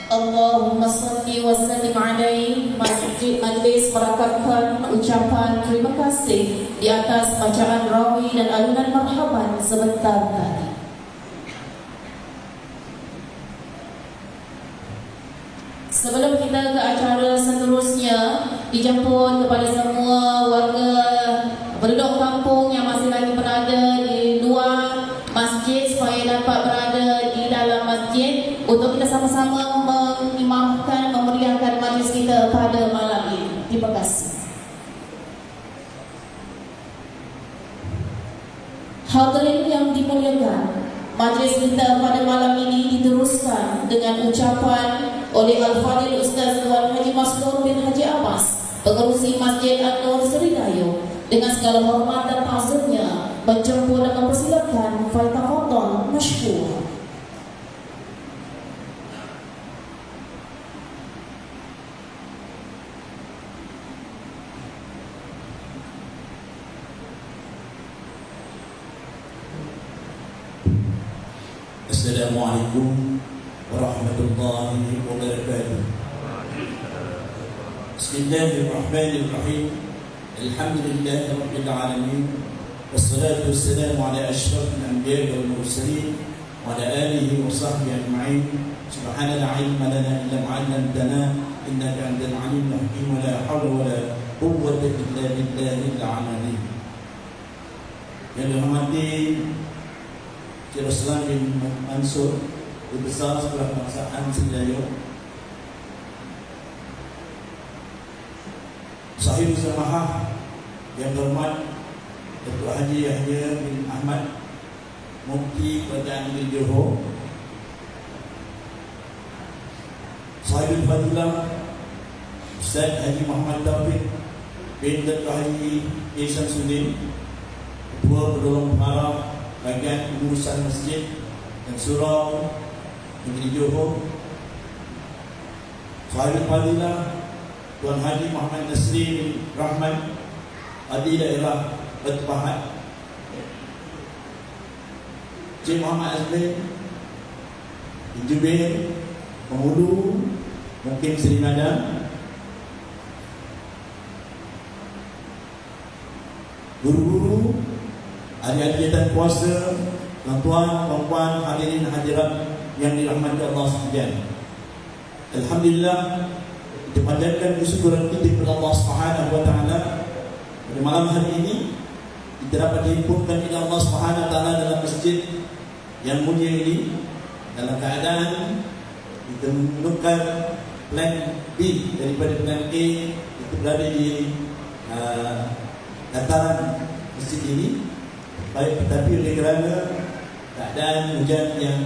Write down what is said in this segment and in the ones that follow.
Allahumma salli wa sallim alaihi. Masjid Majlis merakatkan ucapan terima kasih di atas bacaan rawi dan alunan marhaban sebentar tadi. Sebelum kita ke acara seterusnya, dijemput kepada semua warga penduduk kampung yang masih lagi berada di luar masjid supaya dapat berada di dalam masjid untuk kita sama-sama mengimamkan, memeriahkan majlis kita pada malam ini. Terima kasih. Hadirin yang dimuliakan, majlis kita pada malam ini diteruskan dengan ucapan oleh Al-Fadhil Ustaz Tuan Haji Masrur bin Haji Abbas, pengerusi Masjid An-Nur Seridayu. Dengan segala hormat dan ta'zimnya, menjemput dan mempersilakan falyatafadhal masykur. Assalamualaikum warahmatullahi wabarakatuh. Bismillahirrahmanirrahim. Alhamdulillahi rabbil alamin. Wassalatu wassalamu ala asyrafil anbiya'i wal mursalin wa ala alihi wa sahbihi ajma'in. Subhana la ilma lana illa ma 'allamtana innaka antal alimul hakim. Wa la hawla wa la quwwata illa billahil azim. Yang dihormati Cik Ruslan bin Mansur, Guru Besar Sekolah Kebangsaan Seridayu, Sahib Samahah yang berhormat Datuk Haji Yahya bin Ahmad, Mufti Kerajaan Negeri Johor, Sahibul Fadilah Ustaz Haji Muhammad Taufik bin Datuk Haji Ihsan Sudin, Ketua Pendorong Pengarah Bagian Pengurusan Masjid dan Surau Negeri Johor, Sahibul Fadilah Tuan Haji Muhammad Nasri bin Rahman, Adi Daerah Batu Pahat, Cik Muhammad Azmin bin Jubair Penghulu Mukim Seri Madang, guru-guru, adik-adik dan kuasa, tuan-tuan, puan-puan, hadirin hadirat yang dirahmati Allah sekalian. Alhamdulillah, kita panjatkan kesyukuran kita kepada Allah Subhanahu wa taala pada malam hari ini kita dapat dihimpunkan oleh Allah Subhanahu wa taala dalam masjid yang mulia ini dalam keadaan kita menukar plan B daripada plan A itu berada di dataran masjid ini. Baik, tetapi oleh kerana keadaan hujan yang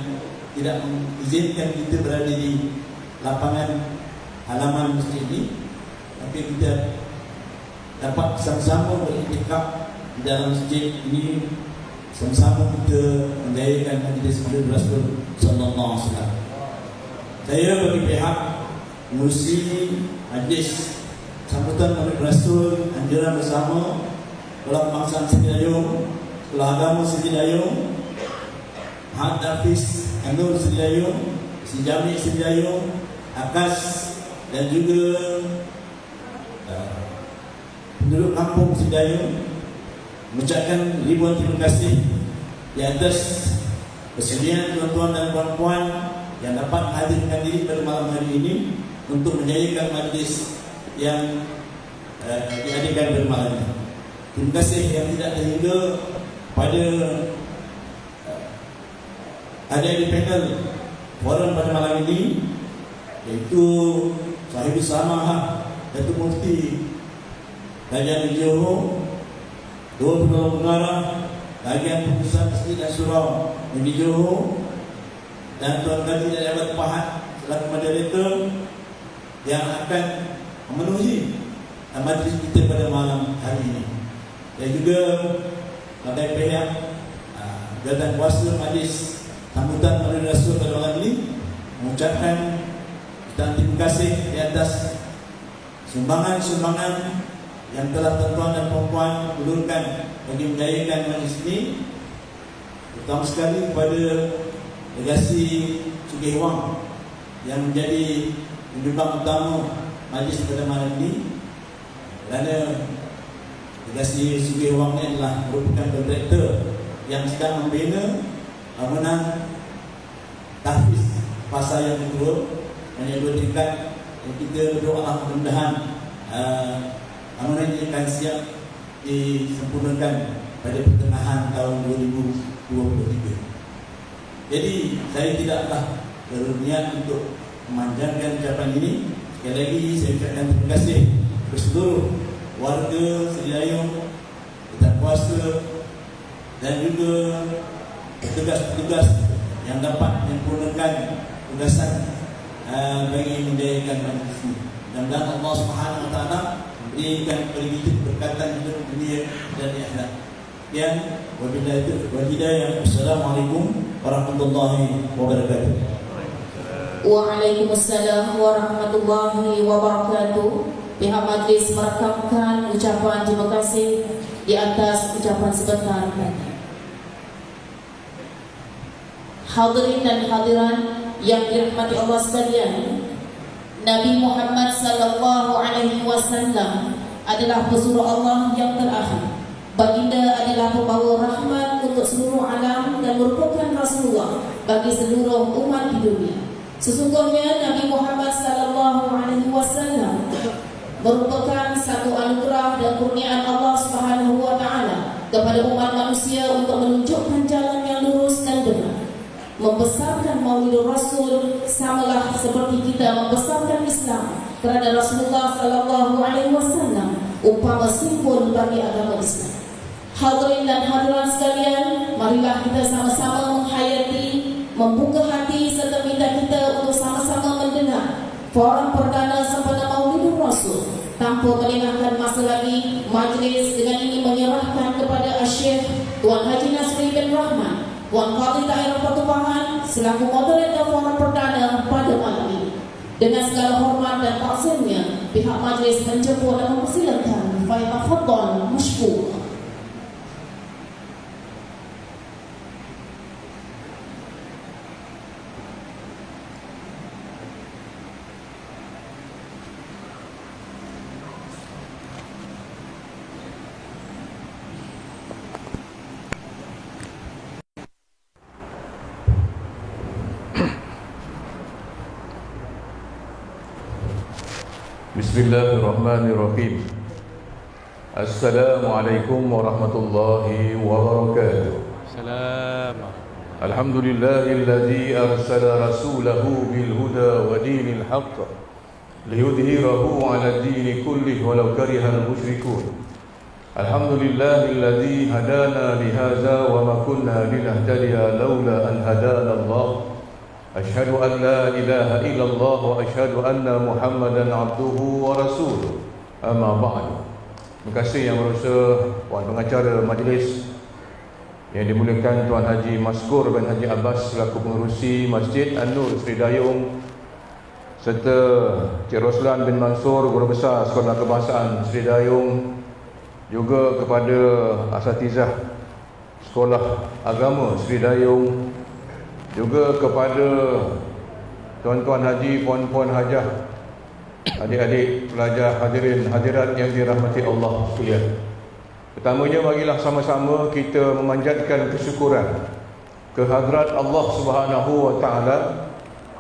tidak mengizinkan kita berada di lapangan halaman masjid ini, tapi kita dapat sama-sama beriktikaf di dalam masjid ini, sama-sama kita menjayakan majlis Maulid Rasul sallallahu alaihi wasallam. Saya bagi pihak mengurusi majlis sambutan Nabi Rasul, anjuran bersama Sekolah Kebangsaan Seri Dayung, Sekolah Agama Seri Dayung, Mahat Hafiz Anur Seri Dayung, Si Jami Seri Dayung, Akas, dan juga penduduk kampung Seri Dayung mengucapkan ribuan terima kasih di atas kesediaan tuan-tuan dan puan-puan yang dapat hadirkan diri pada malam hari ini untuk menjayakan majlis yang diadakan pada malam ini. Terima kasih yang tidak terhingga pada adik-adik panel forum pada malam ini, iaitu Sahibul Samahah Datuk Mufti Kerajaan Johor, Dua Penolong Pengarah Bahagian Pengurusan Masjid dan Surau Negeri Johor, dan Tuan Kaji dan Jabat Pahat selaku moderator yang akan memenuhi majlis kita pada malam hari ini, dan juga pada pihak jawatan kuasa majlis sambutan Nabi Rasul pada malam ini mengucapkan terima kasih di atas sumbangan-sumbangan yang telah tuan-tuan dan puan-puan ulurkan bagi menjayakan majlis ini, terutama sekali kepada Legasi Sugih Wang yang menjadi penyumbang utama majlis pada malam ini, kerana Legasi Sugih Wang ini adalah merupakan kontraktor yang sedang membina bangunan tahfiz pasar yang kedua dan yang dua tingkat, yang kita berdoa mudah-mudahan bangunan ini akan siap disempurnakan pada pertengahan tahun 2023. Jadi saya tidaklah berniat untuk memanjangkan ucapan ini. Sekali lagi saya ucapkan terima kasih kepada seluruh warga Seri Dayung, jawatan kuasa, dan juga petugas-petugas yang dapat menyempurnakan tugasan bagi menjayakan majlis ini. Mudah-mudahan Allah Subhanahu Wa Taala berikan kepada kita berkatan hidup dunia dan akhirat. Sekian, wabillahi taufiq wal hidayah. Assalamualaikum warahmatullahi wabarakatuh. Waalaikumsalam warahmatullahi wabarakatuh. Pihak majlis merekamkan ucapan terima kasih di atas ucapan sebentar tadi. Hadirin dan hadirat yang dirahmati Allah sekalian, Nabi Muhammad sallallahu alaihi wasallam adalah pesuruh Allah yang terakhir. Baginda adalah pembawa rahmat untuk seluruh alam dan merupakan Rasulullah bagi seluruh umat di dunia. Sesungguhnya Nabi Muhammad sallallahu alaihi wasallam merupakan satu anugerah dan kurniaan Allah Subhanahu wa taala kepada umat manusia untuk menunjukkan jalan yang lurus dan benar. Membesarkan Maulid Rasul samalah seperti kita membesarkan Islam, kerana Rasulullah sallallahu alaihi wasallam umpama simbol bagi agama Islam. Hadirin dan hadirat sekalian, marilah kita sama-sama menghayati, membuka hati serta minda kita untuk sama-sama mendengar forum perdana sempena Maulid Rasul. Tanpa melengahkan masa lagi, majlis dengan ini menyerahkan kepada Syekh Tuan Haji Nasri bin Rahman, Tuan Qadhi Daerah Batu Pahat selaku moderator forum perdana pada malam ini. Dengan segala hormat dan takzimnya, pihak majlis menjemput dan mempersilakan falyatafaddal mashkur. Bismillahirrahmanirrahim. Assalamualaikum warahmatullahi wabarakatuh. Salam. Alhamdulillahilladzi arsala rasulahu bil huda wa dinil haqq liyudhhirahu 'ala ad-din kullih walau karihal musyrikun. Alhamdulillahilladzi hadana li hadza wa ma kunna linahtadiya laula an hadana Allah. Asyhadu an la ilaha illallah wa asyhadu anna Muhammadan abduhu wa rasuluh. Amma ba'du. Terima kasih yang berusaha Puan Pengacara Majlis yang dimuliakan Tuan Haji Maskur bin Haji Abbas selaku pengerusi Masjid An-Nur Seri Dayung, serta Cik Roslan bin Mansur, Guru Besar Sekolah Kebangsaan Seri Dayung, juga kepada asatizah Sekolah Agama Seri Dayung, juga kepada tuan-tuan haji, puan-puan hajah, adik-adik pelajar, hadirin hadirat yang dirahmati Allah sekalian. Pertamanya, marilah sama-sama kita memanjatkan kesyukuran kehadrat Allah Subhanahu wa taala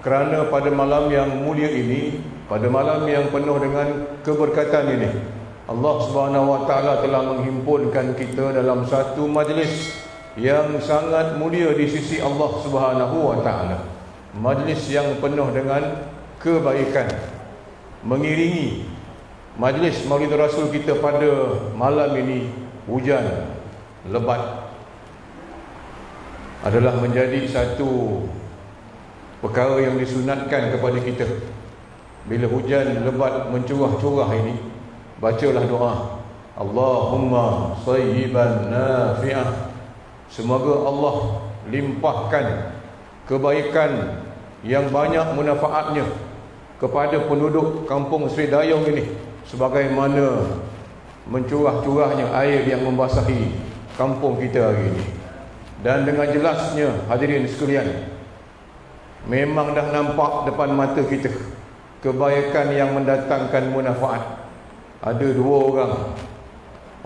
kerana pada malam yang mulia ini, pada malam yang penuh dengan keberkatan ini, Allah Subhanahu wa taala telah menghimpunkan kita dalam satu majlis yang sangat mulia di sisi Allah Subhanahu wa taala. Majlis yang penuh dengan kebaikan, mengiringi majlis Maulid Rasul kita pada malam ini. Hujan lebat adalah menjadi satu perkara yang disunatkan kepada kita. Bila hujan lebat mencurah-curah ini, bacalah doa, Allahumma sayyiban nafi'ah. Semoga Allah limpahkan kebaikan yang banyak manfaatnya kepada penduduk kampung Seri Dayung ini, sebagaimana mencurah-curahnya air yang membasahi kampung kita hari ini. Dan dengan jelasnya, hadirin sekalian, memang dah nampak depan mata kita kebaikan yang mendatangkan manfaat. Ada dua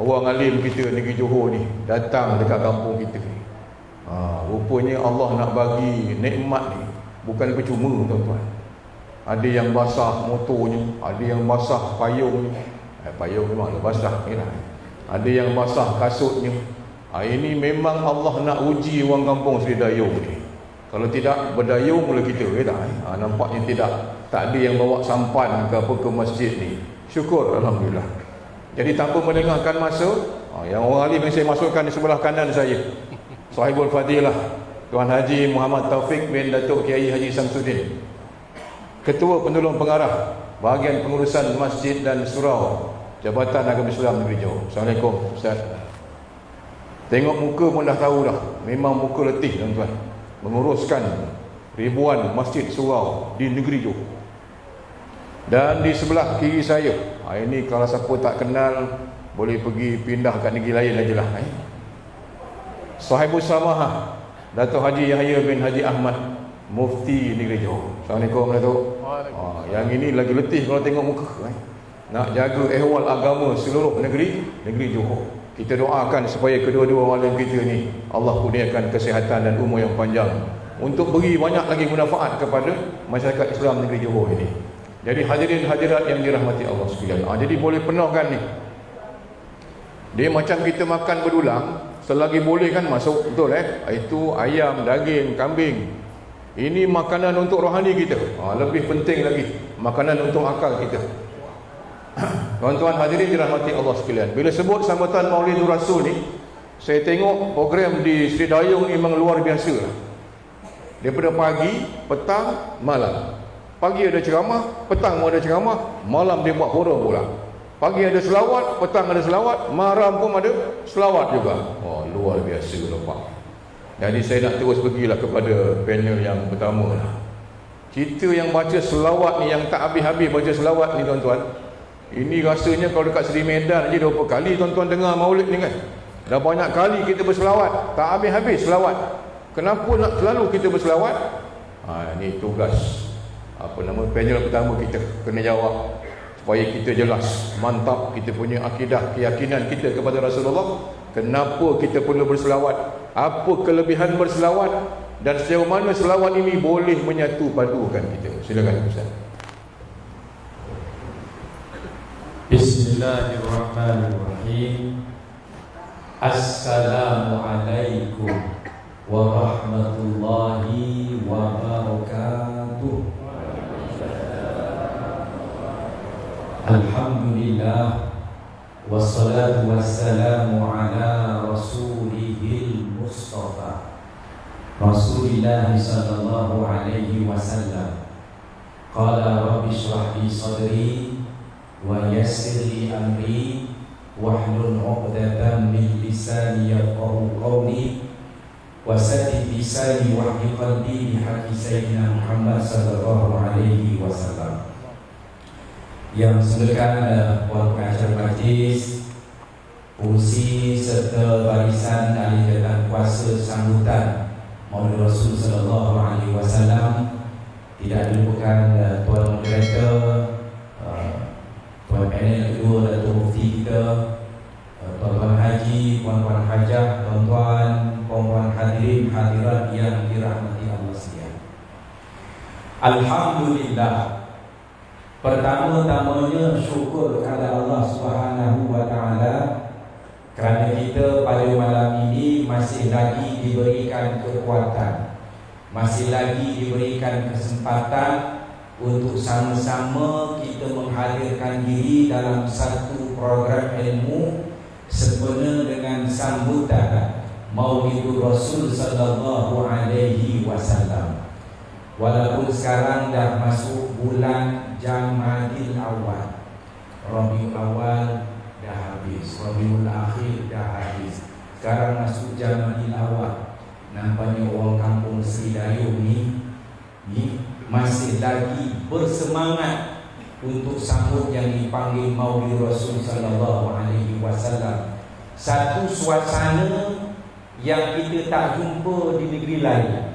orang alim kita negeri Johor ni datang dekat kampung kita ni. Rupanya Allah nak bagi nikmat ni bukan percuma, tuan-tuan. Ada yang basah motornya, ada yang basah payungnya. Payung memanglah basah ni lah. Ada yang basah kasutnya. Ini memang Allah nak uji orang kampung Seri Dayung ni. Kalau tidak berdayung mula kita, nampaknya tak ada yang bawa sampan ke apa ke masjid ni. Syukur, alhamdulillah. Jadi tanpa melengahkan masa, yang orang alim yang saya masukkan di sebelah kanan saya, Sahibul Fadilah Tuan Haji Muhammad Taufik bin Datuk Kiai Haji Samsudin, Ketua Penolong Pengarah Bahagian Pengurusan Masjid dan Surau Jabatan Agama Islam Negeri Johor. Assalamualaikum Ustaz. Tengok muka pun dah tahu dah, memang muka letih, tuan-tuan, menguruskan ribuan masjid surau di negeri Johor. Dan di sebelah kiri saya, ini kalau siapa tak kenal boleh pergi pindah kat negeri lain aja lah. Sahibus Samahah Datuk Haji Yahya bin Haji Ahmad, Mufti Negeri Johor. Assalamualaikum Datuk. Yang ini lagi letih kalau tengok muka. Nak jaga ehwal agama seluruh negeri Johor. Kita doakan supaya kedua-dua alim kita ni Allah kurniakan kesihatan dan umur yang panjang untuk beri banyak lagi manfaat kepada masyarakat Islam negeri Johor ini. Jadi hadirin hadirat yang dirahmati Allah sekalian, jadi boleh penuhkan ni. Dia macam kita makan berulang, selagi boleh kan masuk, betul itu ayam, daging, kambing. Ini makanan untuk rohani kita. Lebih penting lagi, makanan untuk akal kita. Tuan-tuan hadirin dirahmati Allah sekalian, bila sebut sambutan Maulidur Rasul ni, saya tengok program di Seri Dayung ni memang luar biasa. Daripada pagi, petang, malam. Pagi ada ceramah, petang ada ceramah, malam dia buat forum pula. Pagi ada selawat, petang ada selawat, malam pun ada selawat juga. Luar biasa nampak. Jadi saya nak terus pergilah kepada panel yang pertama lah. Kita yang baca selawat ni, yang tak habis-habis baca selawat ni, tuan-tuan, ini rasanya kalau dekat Seri Medan je berapa kali tuan-tuan dengar maulid ni kan. Dah banyak kali kita berselawat, tak habis-habis selawat. Kenapa nak selalu kita berselawat? Ini tugas panel pertama kita kena jawab, supaya kita jelas, mantap kita punya akidah, keyakinan kita kepada Rasulullah. Kenapa kita perlu berselawat? Apa kelebihan berselawat? Dan sejauh mana selawat ini boleh menyatu padukan kita? Silakan Ustaz. Bismillahirrahmanirrahim. Assalamualaikum warahmatullahi wabarakatuh. Alhamdulillah, wassalatu wassalamu ala rasulihil mustafa Rasulillah sallallahu alaihi wasallam. Qala rabbi shrah li sadri wa yassir li amri wahlul 'uqdatam min lisani yafqahu qawli. Wasadid lisani wahdi qalbi bihaqi Sayyidina Muhammad sallallahu alaihi wasallam. Yang silakan puan pengacara majlis, fungsi serta barisan ahli jabatan kuasa sambutan Maulid Rasul sallallahu alaihi wasallam, tidak dilupakan tuan moderator, tuan panel kedua Datuk Mufti kita, tuan-tuan haji, puan-puan hajah, tuan-tuan, puan-puan hadirin hadirat yang dirahmati Allah sekalian. Alhamdulillah. Pertama-tamanya syukur kepada Allah Subhanahu wa taala kerana kita pada malam ini masih lagi diberikan kekuatan, masih lagi diberikan kesempatan untuk sama-sama kita menghadirkan diri dalam satu program ilmu sempena dengan sambutan Maulidur Rasul sallallahu alaihi wasallam. Walaupun sekarang dah masuk bulan Jamadil Awal, Rabiul Awal dah habis, Rabiul Akhir dah habis, sekarang masuk Jamadil Awal. Nampaknya orang kampung Sri Dayung ni masih lagi bersemangat untuk sambut yang dipanggil Maulid Rasul sallallahu alaihi wasallam. Satu suasana yang kita tak jumpa di negeri lain.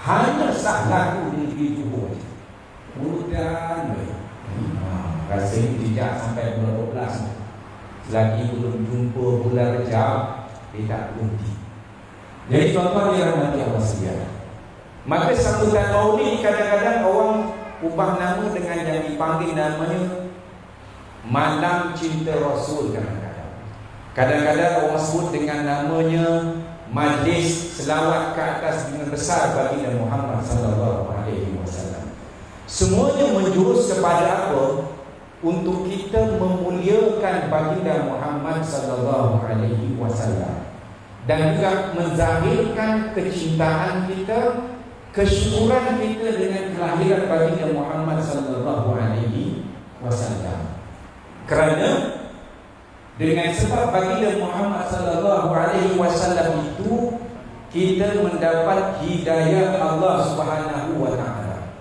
Hanya sah laku di negeri Johor. Mudah rasanya tidak sampai bulan 12. Selagi belum jumpa bulan Rejab, dia tak berhenti. Jadi tuan-tuan dirahmati Allah sekalian, maka sambutan Maulid kadang-kadang orang ubah nama dengan yang dipanggil namanya Malam Cinta Rasul. Kadang-kadang orang sebut dengan namanya Majlis Selawat ke atas dengan besar baginda Muhammad sallallahu alaihi wasallam. Semuanya menjurus kepada apa? Untuk kita memuliakan baginda Muhammad sallallahu alaihi wasallam dan juga menzahirkan kecintaan kita, kesyukuran kita dengan kelahiran baginda Muhammad sallallahu alaihi wasallam. Kerana dengan sebab baginda Muhammad sallallahu alaihi wasallam itu kita mendapat hidayah Allah Subhanahu wa taala.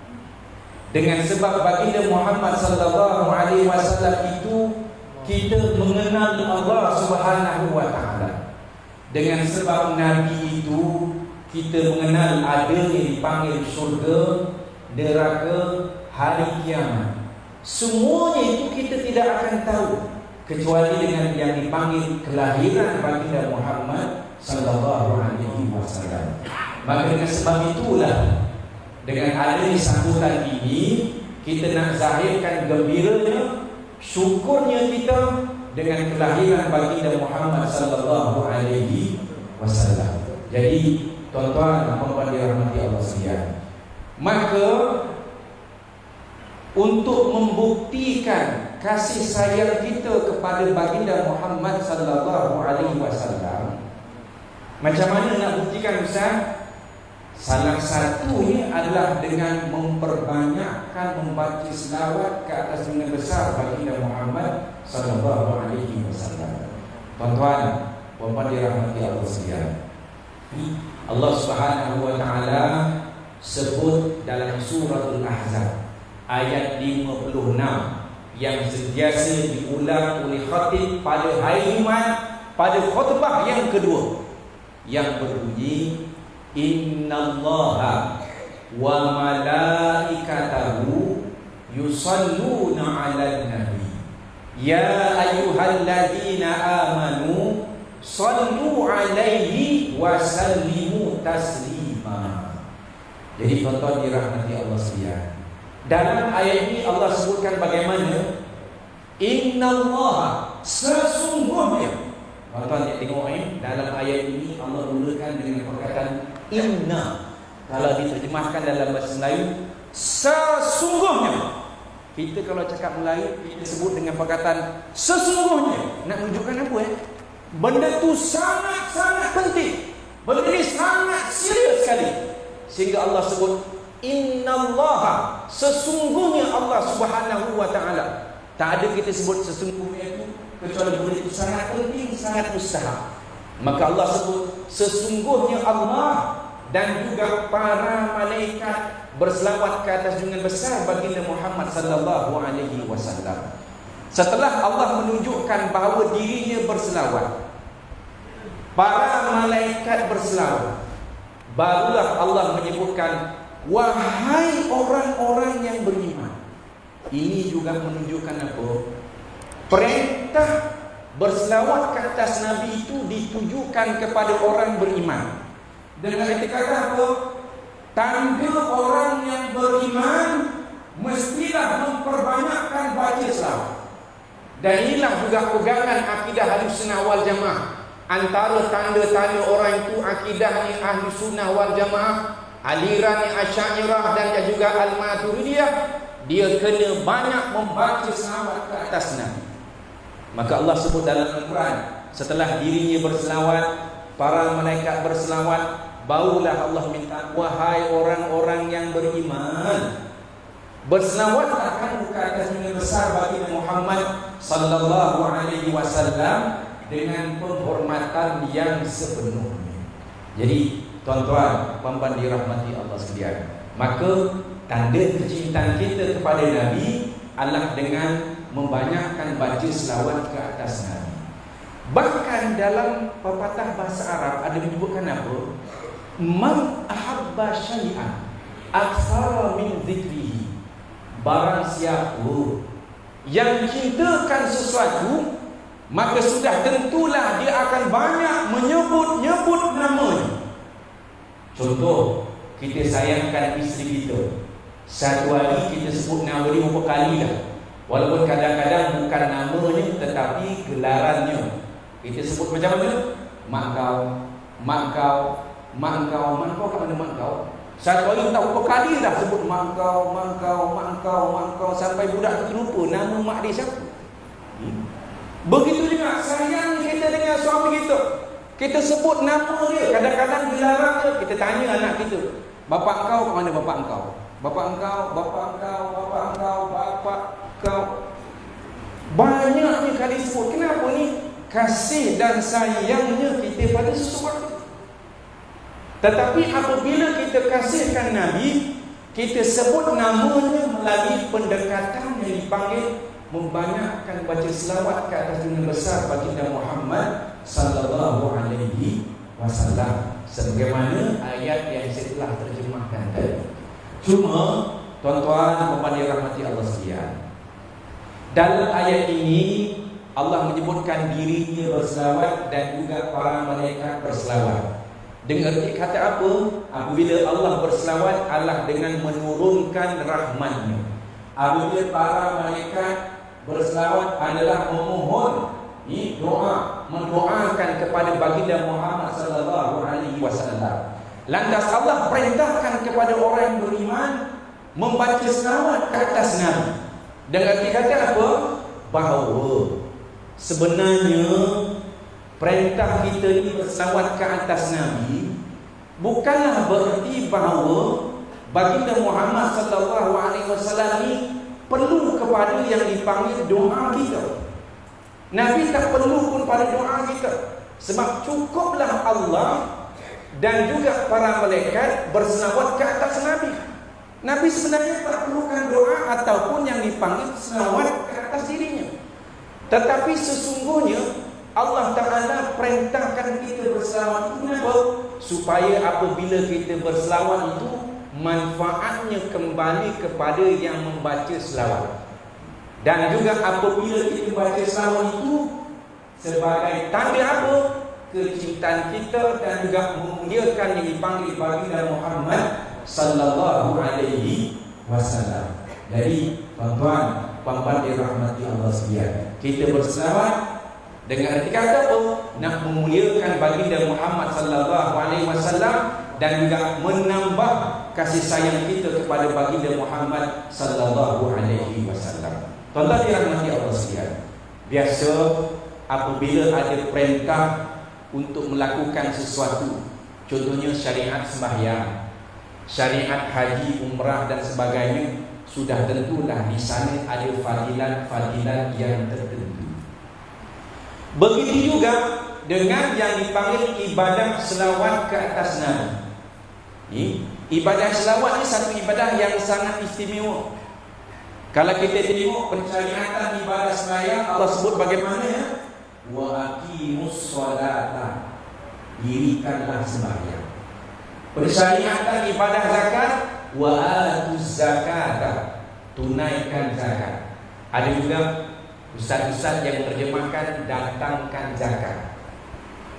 Dengan sebab baginda Muhammad sallallahu alaihi wasallam itu kita mengenal Allah Subhanahu wa taala. Dengan sebab nabi itu kita mengenal ada yang dipanggil syurga, neraka, hari kiamat. Semuanya itu kita tidak akan tahu kecuali dengan yang dipanggil kelahiran baginda Muhammad sallallahu alaihi wasallam. Maka dengan sebab itulah dengan adanya sambutan ini kita nak zahirkan gembiranya, syukurnya kita dengan kelahiran baginda Muhammad sallallahu alaihi wasallam. Jadi tuan-tuan dan puan-puan dirahmati Allah sekalian, maka untuk membuktikan kasih sayang kita kepada baginda Muhammad sallallahu alaihi wasallam, macam mana nak buktikan Ustaz? Salah satunya adalah dengan memperbanyakkan membaca selawat ke atas nama besar baginda Muhammad sallallahu alaihi wasallam. Tuan-tuan, puan-puan dirahmati Allah sekalian, Allah Subhanahu wa taala sebut dalam suratul Ahzab ayat 56 yang sentiasa diulang oleh khatib pada hari Jumaat pada khutbah yang kedua, yang berbunyi innallaha wa malaikatahu yusalluna 'alan nabi ya ayyuhalladzina amanu sallu 'alaihi wa sallimu taslima. Jadi tuan-tuan dirahmati Allah sekalian, dalam ayat ini Allah sebutkan bagaimana innallaha, sesungguhnya. Tuan-tuan tengok dalam ayat ini Allah mulakan dengan perkataan inna. Kalau diterjemahkan dalam bahasa Melayu, sesungguhnya. Kita kalau cakap Melayu, kita sebut dengan perkataan sesungguhnya. Nak menunjukkan apa benda tu sangat-sangat penting. Benda ni sangat serius sekali. Sehingga Allah sebut innallaha, sesungguhnya Allah Subhanahu wa taala. Tak ada kita sebut sesungguhnya itu kecuali benda itu sangat penting, sangat mustahab. Maka Allah sebut, sesungguhnya Allah dan juga para malaikat berselawat ke atas junjungan besar baginda Muhammad sallallahu alaihi wasallam. Setelah Allah menunjukkan bahawa dirinya berselawat, para malaikat berselawat, barulah Allah menyebutkan, wahai orang-orang yang beriman. Ini juga menunjukkan apa? Perintah berselawat ke atas Nabi itu ditujukan kepada orang beriman. Dengan kata apa? Tanda orang yang beriman mestilah memperbanyakkan baca selawat. Dan inilah juga pegangan akidah Ahlussunnah wal Jamaah. Antara tanda-tanda orang itu akidahnya Ahlussunnah wal Jamaah, aliran Asy'ariyah dan juga Al-Maturidiyah, dia kena banyak membaca selawat ke atas Nabi. Maka Allah sebut dalam Al-Quran, setelah dirinya berselawat, para malaikat berselawat, barulah Allah minta, wahai orang-orang yang beriman, berselawatlah kamu ke atas junjungan besar baginda Muhammad sallallahu alaihi wasallam dengan penghormatan yang sepenuhnya. Jadi tuan-tuan, puan-puan dirahmati Allah sekalian, maka tanda kecintaan kita kepada Nabi adalah dengan membanyakkan baca selawat ke atas Nabi. Bahkan dalam pepatah bahasa Arab ada menyebutkan apa? Man ahabba syai'an aktsara min dzikrihi. Barang siapa yang cintakan sesuatu, maka sudah tentulah dia akan banyak menyebut-nyebut namanya. Contoh, kita sayangkan isteri kita, satu hari kita sebut nama dia berapa kali dah. Walaupun kadang-kadang bukan namanya tetapi gelarannya. Kita sebut macam mana? Mak kau, mak kau, mak kau, mak kau, kat mana mak kau? Satu hari tak berapa kali dah sebut mak kau, mak kau, mak kau, mak kau, sampai budak tu lupa nama mak dia siapa. Begitu juga sayang kita dengan suami kita. Kita sebut nama dia, kadang-kadang gelaran dia. Kita tanya anak kita, bapak kau ke mana bapak kau? Bapak kau, bapak kau, bapak kau, bapak kau. Banyaknya kali sebut. Kenapa ni? Kasih dan sayangnya kita pada sesuatu. Tetapi apabila kita kasihkan Nabi, kita sebut namanya melalui pendekatan yang dipanggil membanyakkan baca selawat ke atas junjungan besar baginda Muhammad sallallahu alaihi wasallam, sebagaimana ayat yang saya telah terjemahkan tadi. Cuma tuan-tuan dan puan dirahmati Allah sekalian, dalam ayat ini Allah menyebutkan dirinya berselawat dan juga para malaikat berselawat. Dengan erti kata apa? Apabila Allah berselawat adalah dengan menurunkan rahmatnya. Apabila para malaikat berselawat adalah memohon, doa, mendoakan kepada baginda Muhammad sallallahu alaihi wasallam. Lantas Allah perintahkan kepada orang yang beriman membaca selawat ke atas Nabi. Dengan erti kata apa? Bahawa sebenarnya perintah kita ini berselawat ke atas Nabi bukanlah berarti bahawa baginda Muhammad sallallahu alaihi wasallam ini perlu kepada yang dipanggil doa kita. Nabi tak perlu pun pada doa kita, sebab cukuplah Allah dan juga para malaikat berselawat ke atas Nabi. Nabi sebenarnya tak perlukan doa ataupun yang dipanggil selawat ke atas dirinya. Tetapi sesungguhnya Allah Ta'ala perintahkan kita berselawat itu kenapa? Supaya apabila kita berselawat itu manfaatnya kembali kepada yang membaca selawat. Dan juga apabila kita baca selawat itu sebagai tanda apa? Kecintaan kita dan juga memuliakan yang dipanggil baginda Muhammad sallallahu alaihi wasallam. Jadi tuan-tuan, puan-puan dirahmati Allah sekalian, kita berselawat dengan arti kata apa? Nak memuliakan baginda Muhammad sallallahu alaihi wasallam dan juga menambah kasih sayang kita kepada baginda Muhammad sallallahu alaihi wasallam. Tuan-tuan dirahmati Allah sekalian, biasa apabila ada perintah untuk melakukan sesuatu, contohnya syariat sembahyang, syariat haji, umrah dan sebagainya, sudah tentulah di sana ada fadilat-fadilat yang tertentu. Begitu juga dengan yang dipanggil ibadah selawat ke atas Nabi. Ibadah selawat ni satu ibadah yang sangat istimewa. Kalau kita tengok pensyariatan ibadah sembahyang, Allah sebut bagaimana ya? Wa aqimus sholata, dirikanlah sembahyang. Pensyariatan ibadah zakat, wa atuz zakata, tunaikan zakat. Ada juga ustaz-ustaz yang terjemahkan datangkan zakat.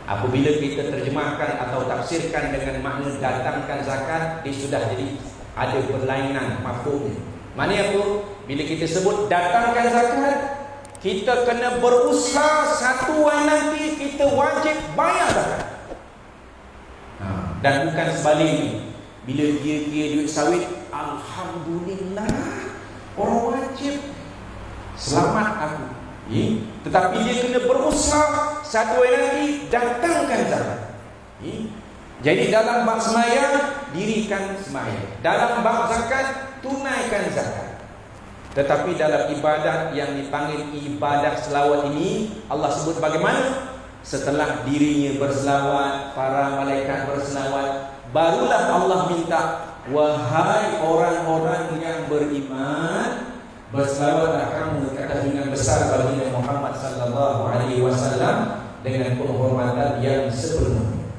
Apabila kita terjemahkan atau tafsirkan dengan makna datangkan zakat, dia sudah jadi ada perlainan mafhumnya. Maknanya apa? Bila kita sebut datangkan zakat, kita kena berusaha satu hari nanti kita wajib bayar zakat. Dan bukan sebaliknya. Bila dia kira duit sawit, alhamdulillah, orang wajib, selamat aku. Tetapi dia kena berusaha satu hari nanti datangkan zakat. Jadi dalam bab sembahyang, dirikan sembahyang. Dalam bab zakat, tunaikan zakat. Tetapi dalam ibadah yang dipanggil ibadah selawat ini, Allah sebut bagaimana? Setelah dirinya berselawat, para malaikat berselawat, barulah Allah minta, wahai orang-orang yang beriman, berselawatlah kamu ke atas junjungan besar baginda Muhammad sallallahu alaihi wasallam dengan penghormatan yang sepenuhnya.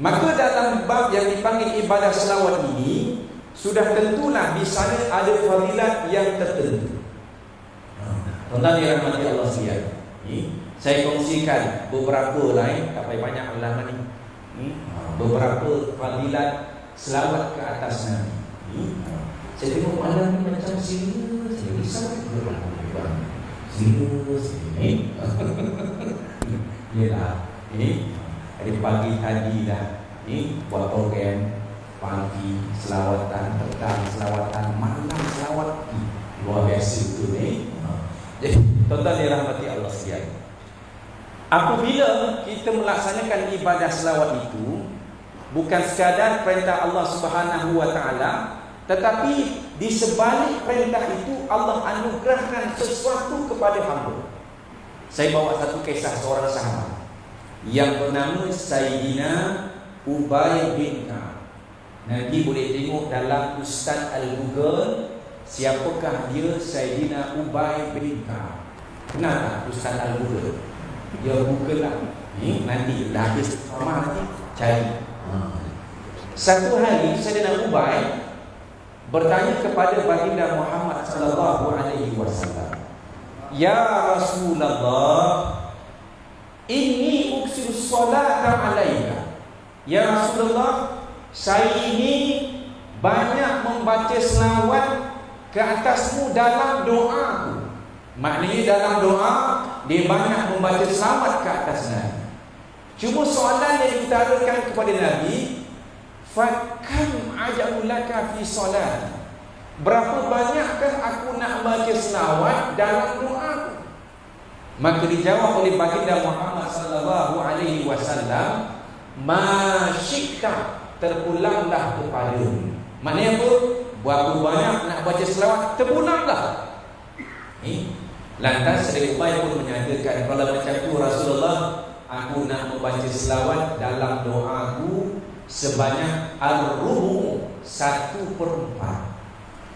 Maka dalam bab yang dipanggil ibadah selawat ini, sudah tentulah di sana ada fadilat yang tertentu. Tuan-tuan yang dirahmati Allah sekalian, saya kongsikan beberapa lain, tak payah banyak ulangan ni. Beberapa fadilat selawat ke atas Nabi. Saya tengok malam ni macam serius, saya risau. Serius ni. Yalah, hari pagi tadi dah buat program pagi selawatan, petang selawatan, malam selawat. Luar biasa tu ni. Jadi, tuan-tuan dirahmati Allah sekalian, apabila kita melaksanakan ibadah selawat itu, bukan sekadar perintah Allah Subhanahu wa taala, tetapi di sebalik perintah itu Allah anugerahkan sesuatu kepada hamba. Saya bawa satu kisah seorang sahabat yang bernama Sayyidina Ubay bin Ka'ab. Nanti boleh tengok dalam Ustaz Al-Google, siapakah dia Sayyidina Ubay bin Ka'ab. Kenal tak Ustaz Al-Google? Dia Google lah. Nanti dah habis ramah nanti cari. Satu hari Sayyidina Ubay bertanya kepada baginda Muhammad sallallahu alaihi wasallam, "Ya Rasulullah, inni uksiru salata alaika." Ya Rasulullah, saya ini banyak membaca selawat ke atasmu dalam doaku. Maknanya dalam doa dia banyak membaca selawat ke atas Nabi. Cuma soalan yang diutarakan kepada Nabi, fakam aja'ulaka fi solat, berapa banyakkah aku nak baca selawat dalam doaku? Maka dijawab oleh baginda Muhammad sallallahu alaihi wasallam, ma syi'ta, terpulanglah kepadamu. Maknanya apa? Berapa banyak nak baca selawat, terpulanglah. Lantas Sayyidina Ubay pun menyatakan, kalau macam tu Rasulullah, aku nak membaca selawat dalam doaku sebanyak ar-rubu 1/4.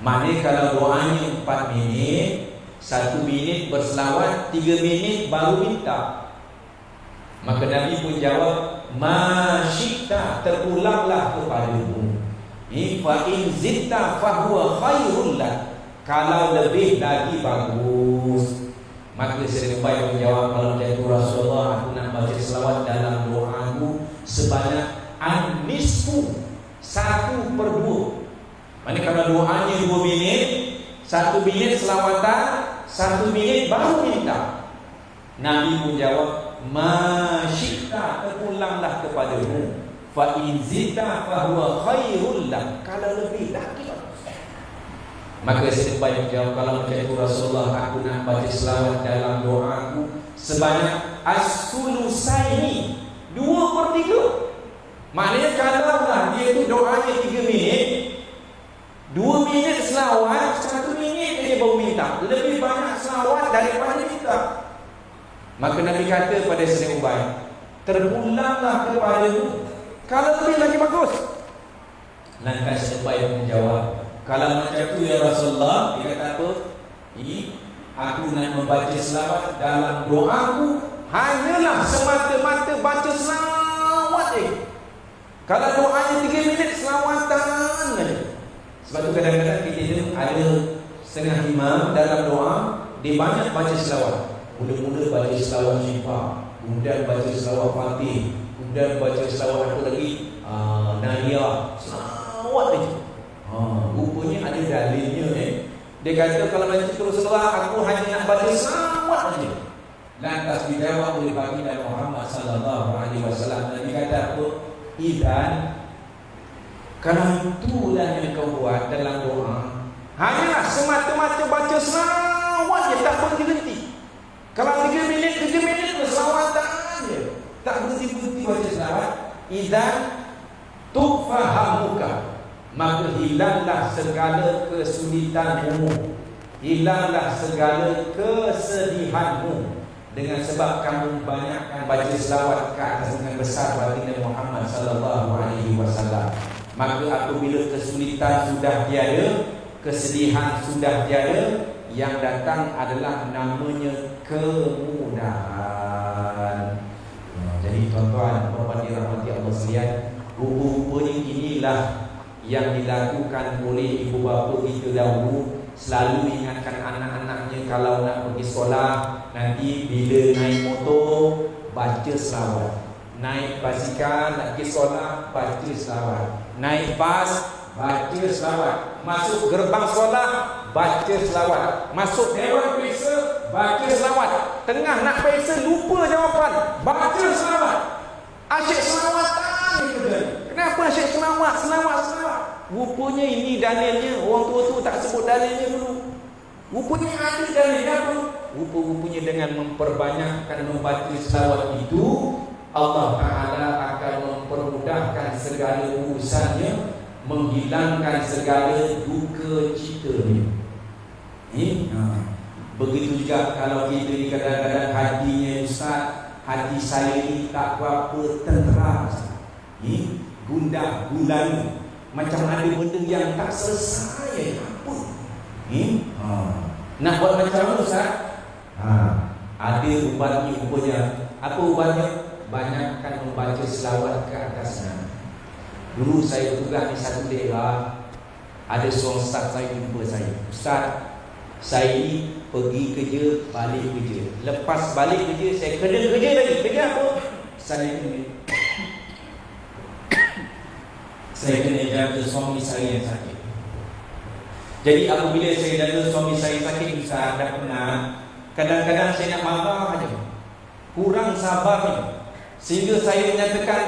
Maknanya kalau doanya 4 minit, 1 minit berselawat, 3 minit baru minta. Maka Nabi pun jawab, ma syi'ta, terpulanglah kepadamu. Fa in zitta fa huwa khairul lak, kalau lebih lagi bagus. Maka Sayyidina Ubay menjawab, kalau macam itu Rasulullah, aku nak baca selawat dalam doaku sebanyak an-nisfu, 1/2. Maksudnya kalau doanya 2 minit, 1 minit selawatan, 1 minit baru minta. Nabi pun jawab, ma syi'ta, terpulanglah kepadamu. Fa in zidta fa huwa khairul lak, kalau lebih lagi. Maka Sayyidina Ubay menjawab, kalau macam itu Rasulullah, aku nak baca selawat dalam doaku sebanyak as-sulusaini, 2/3. Maknanya kalaulah dia tu doanya 3 minit, 2 minit selawat, 1 minit dia baru minta. Lebih banyak selawat daripada minta. Maka Nabi kata pada Sayyidina Ubay, terpulanglah kepadamu. Kalau lebih lagi bagus. Lantas Ubay menjawab, kalau macam tu ya Rasulullah, dia kata apa? Aku nak membaca selawat dalam doaku hanyalah semata-mata baca selawat Kalau doanya 3 minit, selawatan saja. Sebab tu kadang-kadang kita ni ada setengah imam dalam doa, dia banyak baca selawat. Mula-mula baca selawat syifa, kemudian baca selawat fatih, kemudian baca selawat apa lagi, Nariyah, selawat lagi. Rupanya ada dalilnya Dia kata kalau baca Rasulullah, aku hanya nak baca selawat saja. Lantas dijawab oleh baginda Muhammad sallallahu alaihi wasallam. Dia kata apa? Idan, kalau itulah yang kau buat dalam doa, hanyalah semata-mata baca selawat je, tak berhenti. Kalau 3 minit selawatan je, tak berhenti baca selawat. Idan tufahamuka, maka hilanglah segala kesulitanmu, hilanglah segala kesedihanmu, dengan sebab kamu banyakkan baca selawat ke atas dengan besar baginda Muhammad sallallahu alaihi wasallam. Maka apabila kesulitan sudah tiada, kesedihan sudah tiada, yang datang adalah namanya kemudahan. Jadi tuan-tuan, puan-puan dirahmati Allah sekalian, rupa-rupanya inilah yang dilakukan oleh ibu bapa kita dahulu. Selalu ingatkan anak-anaknya kalau nak pergi sekolah, nanti bila naik motor baca selawat, naik basikal nak pergi sekolah baca selawat, naik bas baca selawat, masuk gerbang sekolah baca selawat, masuk dewan periksa baca selawat, tengah nak periksa lupa jawapan baca selawat. Asyik selawatan je. Kenapa asyik selawat? Rupanya ini dalilnya. Orang tua tu tak sebut dalilnya dulu. Rupanya ada dalilnya apa? Rupa-rupanya dengan memperbanyakkan membaca selawat itu, Allah Ta'ala akan mempermudahkan segala urusannya, menghilangkan segala duka citanya. Begitu juga kalau kita ni kadang-kadang hatinya, Ustaz, hati saya ni tak berapa tenteram, gundah gulana, macam ada benda yang tak selesai. Apa? Nak buat macam mana, Ustaz? Ada ubatnya rupanya. Apa ubatnya? Banyakkan membaca selawat ke atasnya. Dulu saya tugas di satu daerah, ada seorang ustaz saya jumpa saya. Ustaz, saya ni pergi kerja, balik kerja. Lepas balik kerja, saya kena kerja lagi. Kerja apa? Saya kena jaga suami saya yang sakit. Jadi apabila saya jaga suami saya sakit, Ustaz, dah pernah, kadang-kadang saya nak marah aja, kurang sabar, sehingga saya menyatakan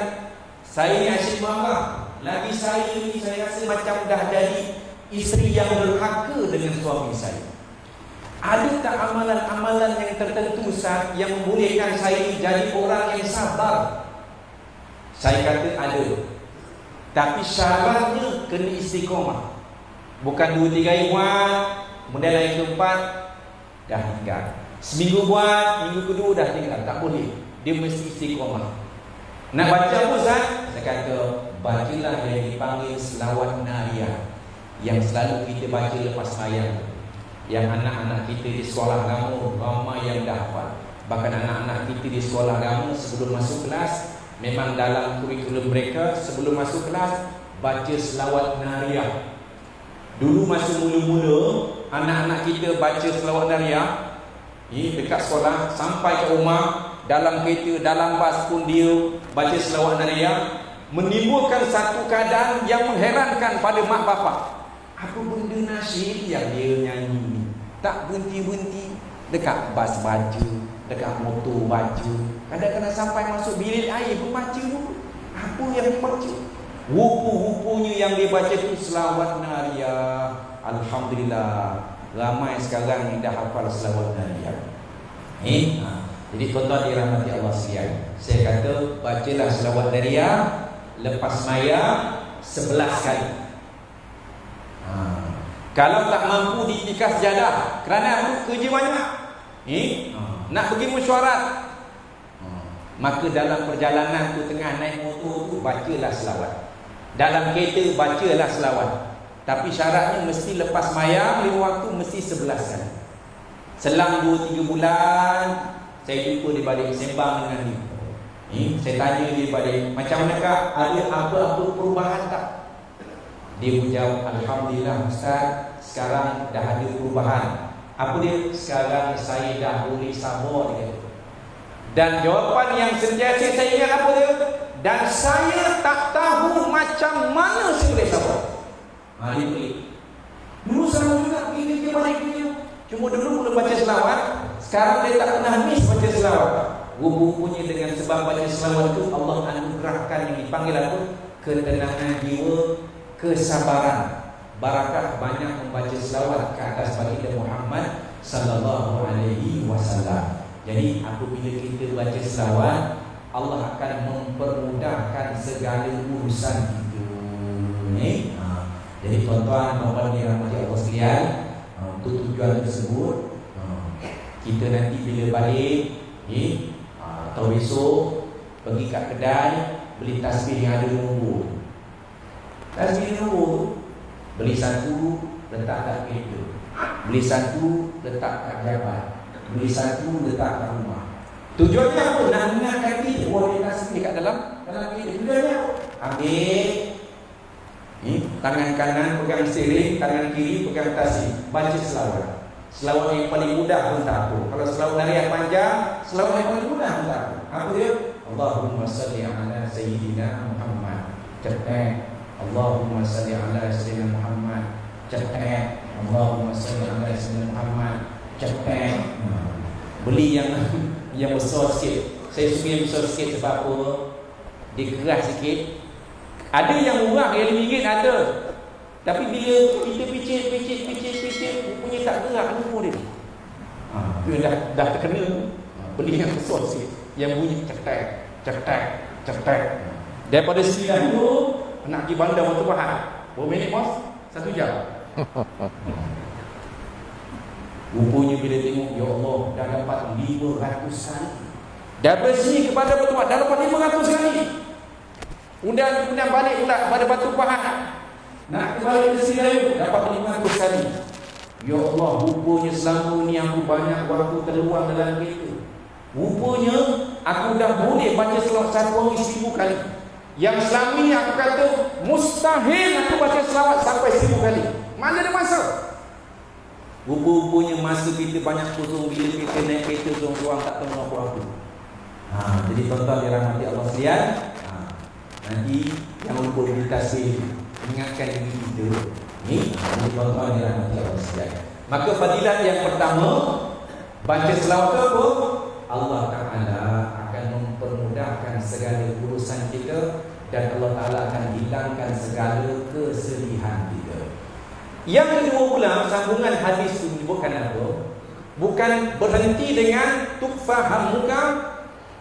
saya ni asyik marah. Lagi saya ni, saya rasa macam dah jadi isteri yang derhaka dengan suami saya. Ada tak amalan-amalan yang tertentu, Ustaz, yang membolehkan saya jadi orang yang sabar? Saya kata ada, tapi syaratnya kena istiqomah. Bukan 2-3 hari buat, kemudian hari keempat dah tinggal. Seminggu buat, minggu kedua dah tinggal. Tak boleh. Dia mesti istiqomah. Nak baca apa, Ustaz? Saya kata, bacalah yang dipanggil selawat nariyah, yang selalu kita baca lepas sembahyang. Yang anak-anak kita di sekolah agama ramai yang dah hafal. Bahkan anak-anak kita di sekolah agama sebelum masuk kelas, memang dalam kurikulum mereka sebelum masuk kelas baca selawat nariyah. Dulu masa mula-mula anak-anak kita baca selawat nariyah dekat sekolah, sampai ke rumah, dalam kereta, dalam bas pun dia baca selawat nariyah, menimbulkan satu keadaan yang mengherankan pada mak bapak. Apa benda nasyid yang dia nyanyi ni? Tak berhenti-berhenti. Dekat bas baca, dekat motor baca, kadang-kadang sampai masuk bilik air pun baca dulu. Apa yang dia baca? Rupa-rupanya yang dia baca tu selawat nariyah. Alhamdulillah, ramai sekarang yang dah hafal selawat nariyah. Jadi tuan-tuan dirahmati Allah sekalian, saya kata bacalah selawat nariyah lepas sembahyang 11 kali. Kalau tak mampu diitikaf sejadah, kerana kerja banyak, nak pergi mesyuarat, Maka dalam perjalanan tu, tengah naik motor tu, bacalah selawat. Dalam kereta bacalah selawat. Tapi syaratnya mesti lepas mayang 5 waktu mesti 11 kali. Selang 2-3 bulan saya jumpa dia balik sembang dengan dia. Saya tanya dia balik, macam manakah, ada apa-apa perubahan tak? Dia menjawab, alhamdulillah Ustaz, sekarang dah ada perubahan. Apa dia? Sekarang saya dah boleh sabar, dia kata. Dan jawapan yang sentiasa saya ingat apa dia? Dan saya tak tahu macam mana saya boleh sabar. Dia boleh. Dulu sama juga pergi balik dia. Cuma dulu mula baca selawat, sekarang dia tak pernah miss baca selawat. Rupanya dengan sebab baca selawat itu Allah anugerahkan yang dipanggil apa? Ketenangan jiwa, kesabaran. Barakah banyak membaca selawat ke atas baginda Muhammad sallallahu alaihi wasallam. Jadi apabila kita baca selawat, Allah akan mempermudahkan segala urusan kita. Jadi tuan-tuan, puan-puan dirahmati Allah sekalian, untuk tujuan tersebut, kita nanti bila balik, atau besok pergi kat kedai beli tasbih yang ada nombor. Tasbih nombor, beli satu letak kat kereta, beli satu letak kat jabat, beli satu letak kat rumah. Tujuannya apa? Nak ingatkan kita boleh tasbih kat dalam kereta. Tujuannya apa? Ambil tangan kanan pegang steering, tangan kiri pegang tasbih, baca selawat. Selawat yang paling mudah pun tak apa. Kalau selawat dari yang panjang, selawat yang paling mudah pun tak apa. Apa dia? Allahumma salli ala Sayyidina Muhammad. Cetek. Allahumma salli ala Sayyidina Muhammad. Cetek. Allahumma salli ala Sayyidina Muhammad. Cetek. Beli yang besar sikit. Saya suka yang besar sikit sebab apa? Dia keras sikit. Ada yang murah yang RM5 ada. Tapi bila kita picit, rupanya tak gerak nombor dia. Dia dah terkena. Beli yang besar sikit, yang bunyi cetek. Daripada 9 tu nak pergi bandar waktu Pahang. Berapa minit bos? 1 jam. Rupanya bila tengok, ya Allah, dah dapat 500 kali. Daripada sini kepada Batu Mat dah dapat 500 kali. Undang balik pula pada Batu Pahat, nak kembali ke sini dapat 500 kali. Ya Allah, rupanya selama ni aku banyak waktu terluang dalam kereta. Rupanya aku dah boleh baca selawat satu hari 1000 kali. Yang selama ni aku kata mustahil aku baca selawat sampai 1000 kali. Mana ada masa? Rupanya masa kita banyak kosong bila kita naik kereta seorang-seorang tak tahu apa-apa. Jadi tuan-tuan dirahmati Allah sekalian, nanti jangan lupa beli tasbih, ingatkan diri kita. Ini tuan-tuan dirahmati Allah sekalian. Maka fadilat yang pertama, baca selawat apa? Allah Ta'ala akan mempermudahkan segala urusan kita, dan Allah Ta'ala akan hilangkan segala kesedihan kita. Yang kedua pula, sambungan hadis itu menyebutkan apa? Bukan berhenti dengan tukfahamuka,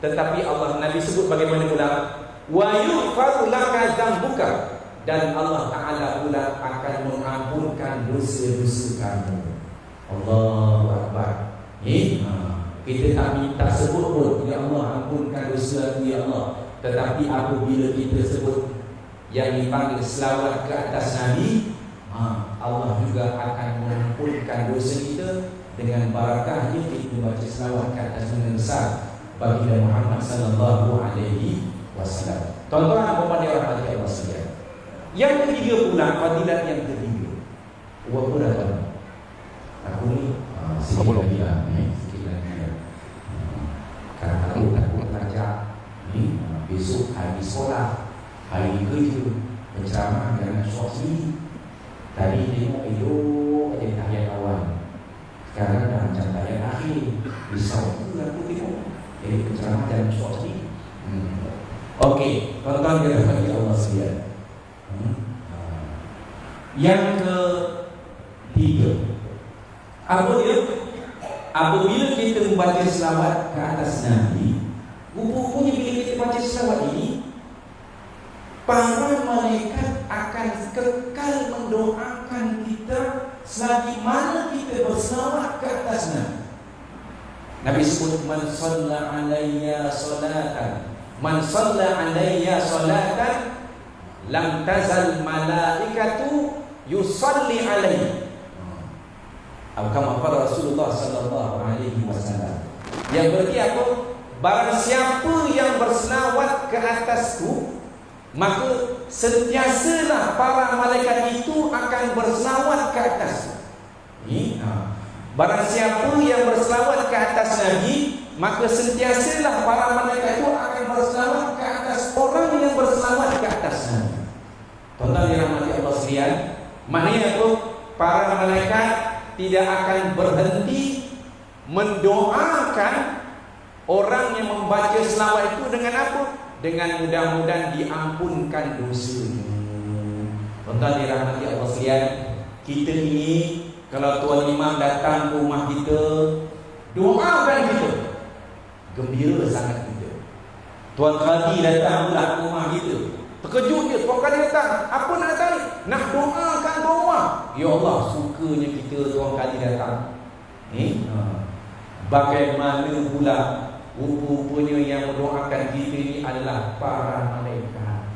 tetapi Allah Nabi sebut bagaimana pula? Wa yughfaru laka dzambuka, dan Allah Ta'ala pula akan mengampunkan dosa-dosa kamu. Allahu Akbar. Kita tak minta sebut pun, ya Allah ampunkan dosa aku ya Allah. Tetapi apabila kita sebut yang dipanggil selawat ke atas Nabi, Allah juga akan mengampunkan dosa kita dengan barakahnya kita baca selawat ke atas Nabi besar baginda Muhammad sallallahu alaihi wasallam. Tuan-tuan dan puan dirahmati Allah sekalian. Yang ketiga pula, fadilat yang ketiga. Berapa dah tuan? Aku ni sikit lagi lah, sikit lagi. Kalau aku belajar ni, besok hari sekolah, hari kerja, penceramah jangan suap sendiri. Tadi tengok elok aja tahiyat awal, sekarang dah macam tahiyat akhir. Risau tu aku tengok. Jadi penceramah jangan suap sendiri. Okey, tuan-tuan dirahmati Allah sekalian. Yang ketiga, apa dia? Apabila kita membaca selawat ke atas Nabi, rupanya bila kita baca selawat ini, para malaikat akan kekal mendoakan kita selagi mana kita berselawat ke atas Nabi. Nabi sebut, man shalla alayya salatan man shalla alayya salatan lam tazal malaikatu yusalli alaihi. Kama qala Rasulullah sallallahu alaihi wasallam. Yang berarti apa? Barang siapa yang berselawat ke atasku, maka sentiasalah para malaikat itu akan berselawat ke atasku. Barang siapa yang berselawat ke atas Nabi, maka sentiasalah para malaikat itu akan berselawat ke atas orang yang berselawat ke atas Nabi. Tuan-tuan yang dirahmati Allah sekalian, maknanya apa? Para malaikat tidak akan berhenti mendoakan orang yang membaca selawat itu dengan apa? Dengan mudah-mudahan diampunkan dosanya. Tuan-tuan dirahmati Allah sekalian, kita ini kalau Tuan Imam datang ke rumah kita, doakan kita, gembira sangat kita. Tuan Qadi datang pula ke rumah kita, terkejut dia. Tuan Qadi datang, apa nak datang ni? Nak doakan doa. Ya Allah, sukanya kita Tuan Qadi datang. Bagaimana pula rupa-rupanya yang mendoakan kita ini adalah para malaikat.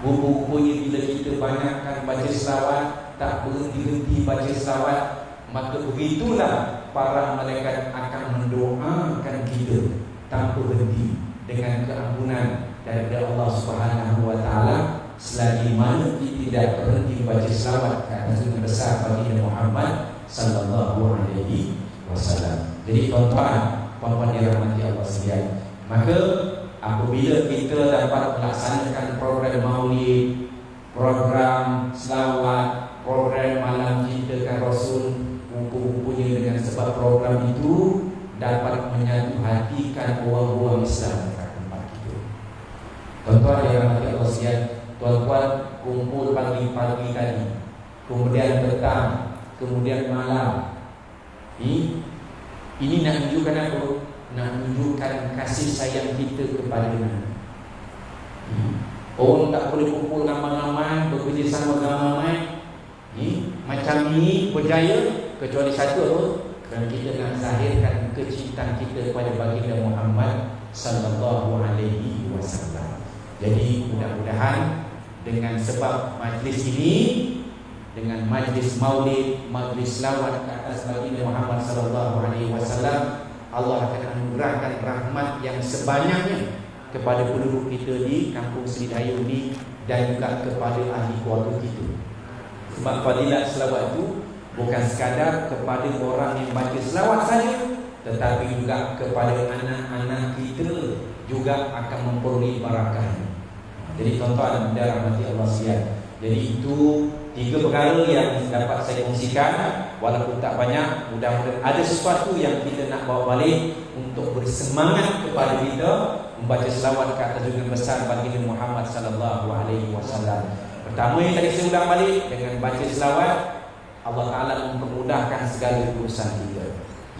Rupa-rupanya bila kita banyakkan baca selawat, tak berhenti-henti baca selawat, maka begitulah para malaikat akan mendoakan kita tanpa henti dengan keampunan daripada Allah Subhanahu wa taala, selagi mana kita tidak berhenti baca selawat ke atas Nabi besar baginda Muhammad sallallahu alaihi wasallam. Jadi tuan-tuan, puan-puan dirahmati Allah sekalian, maka apabila kita dapat melaksanakan program maulid, program selawat, program malam cintakan Rasul, rupa-rupanya dengan sebab program itu dapat menyatu hatikan orang-orang Islam dekat tempat kita. Tuan-tuan dirahmati Allah sekalian, tuan-tuan kumpul pagi-pagi tadi, kemudian petang, kemudian malam. Ini nak menunjukkan apa? Nak menunjukkan kasih sayang kita kepada Nabi. Orang tak boleh kumpul ramai-ramai, bekerjasama ramai macam ini berjaya kecuali satu apa? Kerana kita nak zahirkan kecintaan kita kepada baginda Muhammad sallallahu alaihi wasallam. Jadi mudah-mudahan dengan sebab majlis ini, dengan majlis maulid, majlis selawat ke atas baginda Muhammad sallallahu alaihi wasallam, Allah akan anugerahkan rahmat yang sebanyaknya kepada penduduk kita di kampung Sridayu ini dan juga kepada ahli keluarga kita. Sebab fadilat selawat itu bukan sekadar kepada orang yang baca selawat saja, tetapi juga kepada anak-anak kita juga akan memperoleh barakahnya. Jadi tuan-tuan dan rahmati Allah sekalian, jadi itu 3 perkara yang dapat saya kongsikan. Walaupun tak banyak, mudah-mudahan ada sesuatu yang kita nak bawa balik untuk bersemangat kepada kita membaca selawat ke atas junjungan besar baginda Muhammad sallallahu alaihi wasallam. Pertama yang tadi saya ulang balik, dengan baca selawat Allah Ta'ala mempermudahkan segala urusan kita.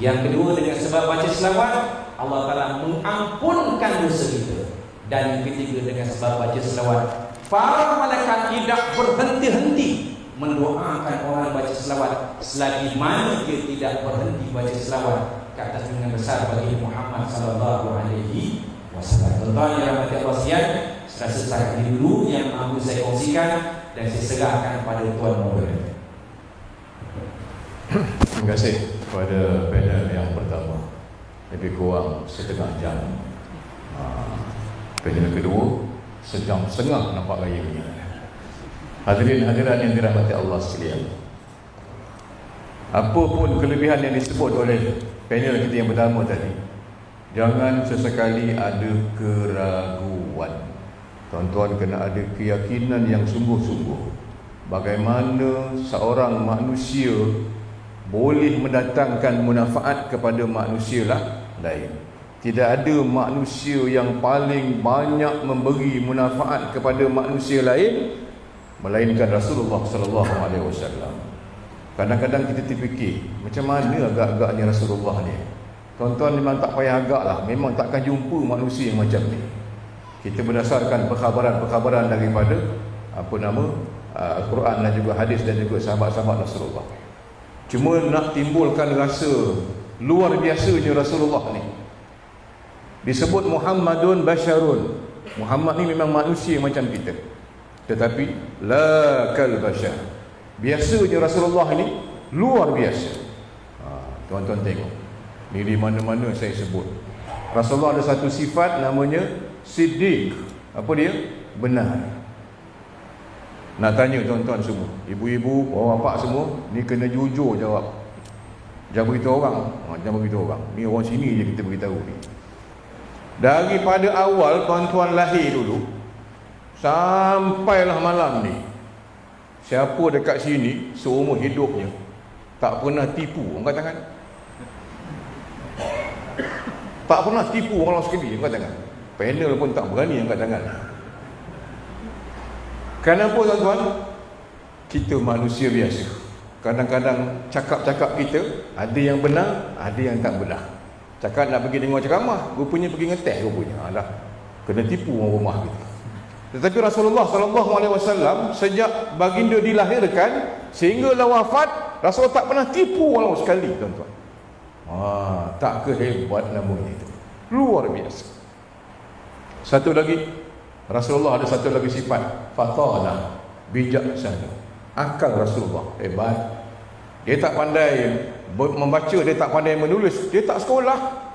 Yang kedua, dengan sebab baca selawat Allah Ta'ala mengampunkan dosa kita. Dan yang ketiga, dengan sebab baca selawat para malaikat tidak berhenti-henti mendoakan orang baca selawat selagi mana dia tidak berhenti baca selawat ke atas junjungan besar baginda Muhammad sallallahu alaihi wasallam. Tuan-tuan yang dirahmati Allah sekalian, saya rasa setakat ini dulu yang mampu saya kongsikan dan saya serahkan pada tuan moderator. Terima kasih kepada panel yang pertama, lebih kurang setengah jam. Panel kedua sejam setengah nampak raya ni. Hadirin hadirat yang dirahmati Allah sekalian, apa pun kelebihan yang disebut oleh panel kita yang pertama tadi, jangan sesekali ada keraguan. Tuan-tuan kena ada keyakinan yang sungguh-sungguh bagaimana seorang manusia boleh mendatangkan manfaat kepada manusia lain. Tidak ada manusia yang paling banyak memberi manfaat kepada manusia lain melainkan Rasulullah sallallahu alaihi wasallam. Kadang-kadang kita terfikir, macam mana agak-agaknya Rasulullah ni? Tuan-tuan memang tak payah agak lah, memang takkan jumpa manusia yang macam ni. Kita berdasarkan perkhabaran-perkhabaran daripada Al-Quran dan juga hadis dan juga sahabat-sahabat Rasulullah. Cuma nak timbulkan rasa luar biasanya Rasulullah ni, Disebut Muhammadun Basyarun. Muhammad ni memang manusia macam kita, tetapi la kal bashar. Biasanya Rasulullah ini luar biasa. Tuan-tuan tengok, ni di mana-mana saya sebut. Rasulullah ada satu sifat namanya Siddiq. Apa dia? Benar. Nak tanya tuan-tuan semua, ibu-ibu, bapak-bapak semua, ni kena jujur jawab. Jangan beritahu orang. Jangan beritahu orang. Ni orang sini je kita beritahu ni. Daripada awal tuan-tuan lahir dulu sampailah malam ni, siapa dekat sini seumur hidupnya tak pernah tipu? Angkat tangan. Tak pernah tipu orang sekali, angkat tangan. Panel pun tak berani angkat tangan. Kenapa tuan-tuan? Kita manusia biasa. Kadang-kadang cakap-cakap kita ada yang benar, ada yang tak benar. Cakap nak pergi dengar ceramah, rupanya pergi ngetes rupanya. Alah, kena tipu orang rumah kita. Tetapi Rasulullah SAW sejak baginda dilahirkan sehinggalah wafat, Rasulullah tak pernah tipu walau sekali, tuan-tuan. Tak kehebat namanya itu. Luar biasa. Satu lagi, Rasulullah ada satu lagi sifat, fatana, bijaksana. Akal Rasulullah hebat. Dia tak pandai membaca, dia tak pandai menulis, dia tak sekolah.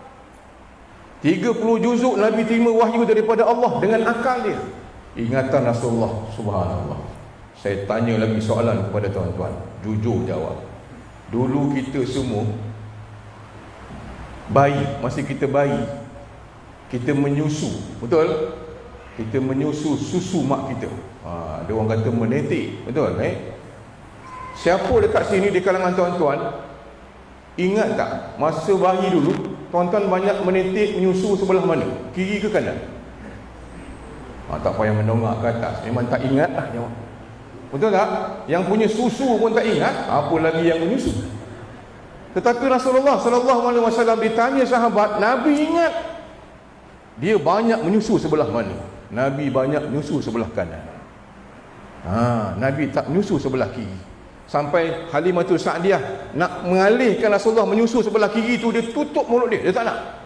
30 juzuk Nabi terima wahyu daripada Allah dengan akal dia. Ingatan Rasulullah, subhanallah. Saya tanya lagi soalan kepada tuan-tuan, jujur jawab. Dulu kita semua bayi, masih kita bayi, kita menyusu, betul? Kita menyusu susu mak kita. Ada orang kata menetik, betul? Siapa dekat sini di kalangan tuan-tuan ingat tak masa bayi dulu tuan-tuan banyak menetik menyusu sebelah mana? Kiri ke kanan? Tak payah mendongak ke atas, memang tak ingat lah jawab. Betul tak? Yang punya susu pun tak ingat, apa lagi yang menyusu. Tetapi Rasulullah SAW ditanya sahabat, Nabi ingat. Dia banyak menyusu sebelah mana? Nabi banyak menyusu sebelah kanan. Nabi tak menyusu sebelah kiri. Sampai Halimatul Sa'diyah nak mengalihkan Rasulullah menyusu sebelah kiri tu, dia tutup mulut dia tak nak.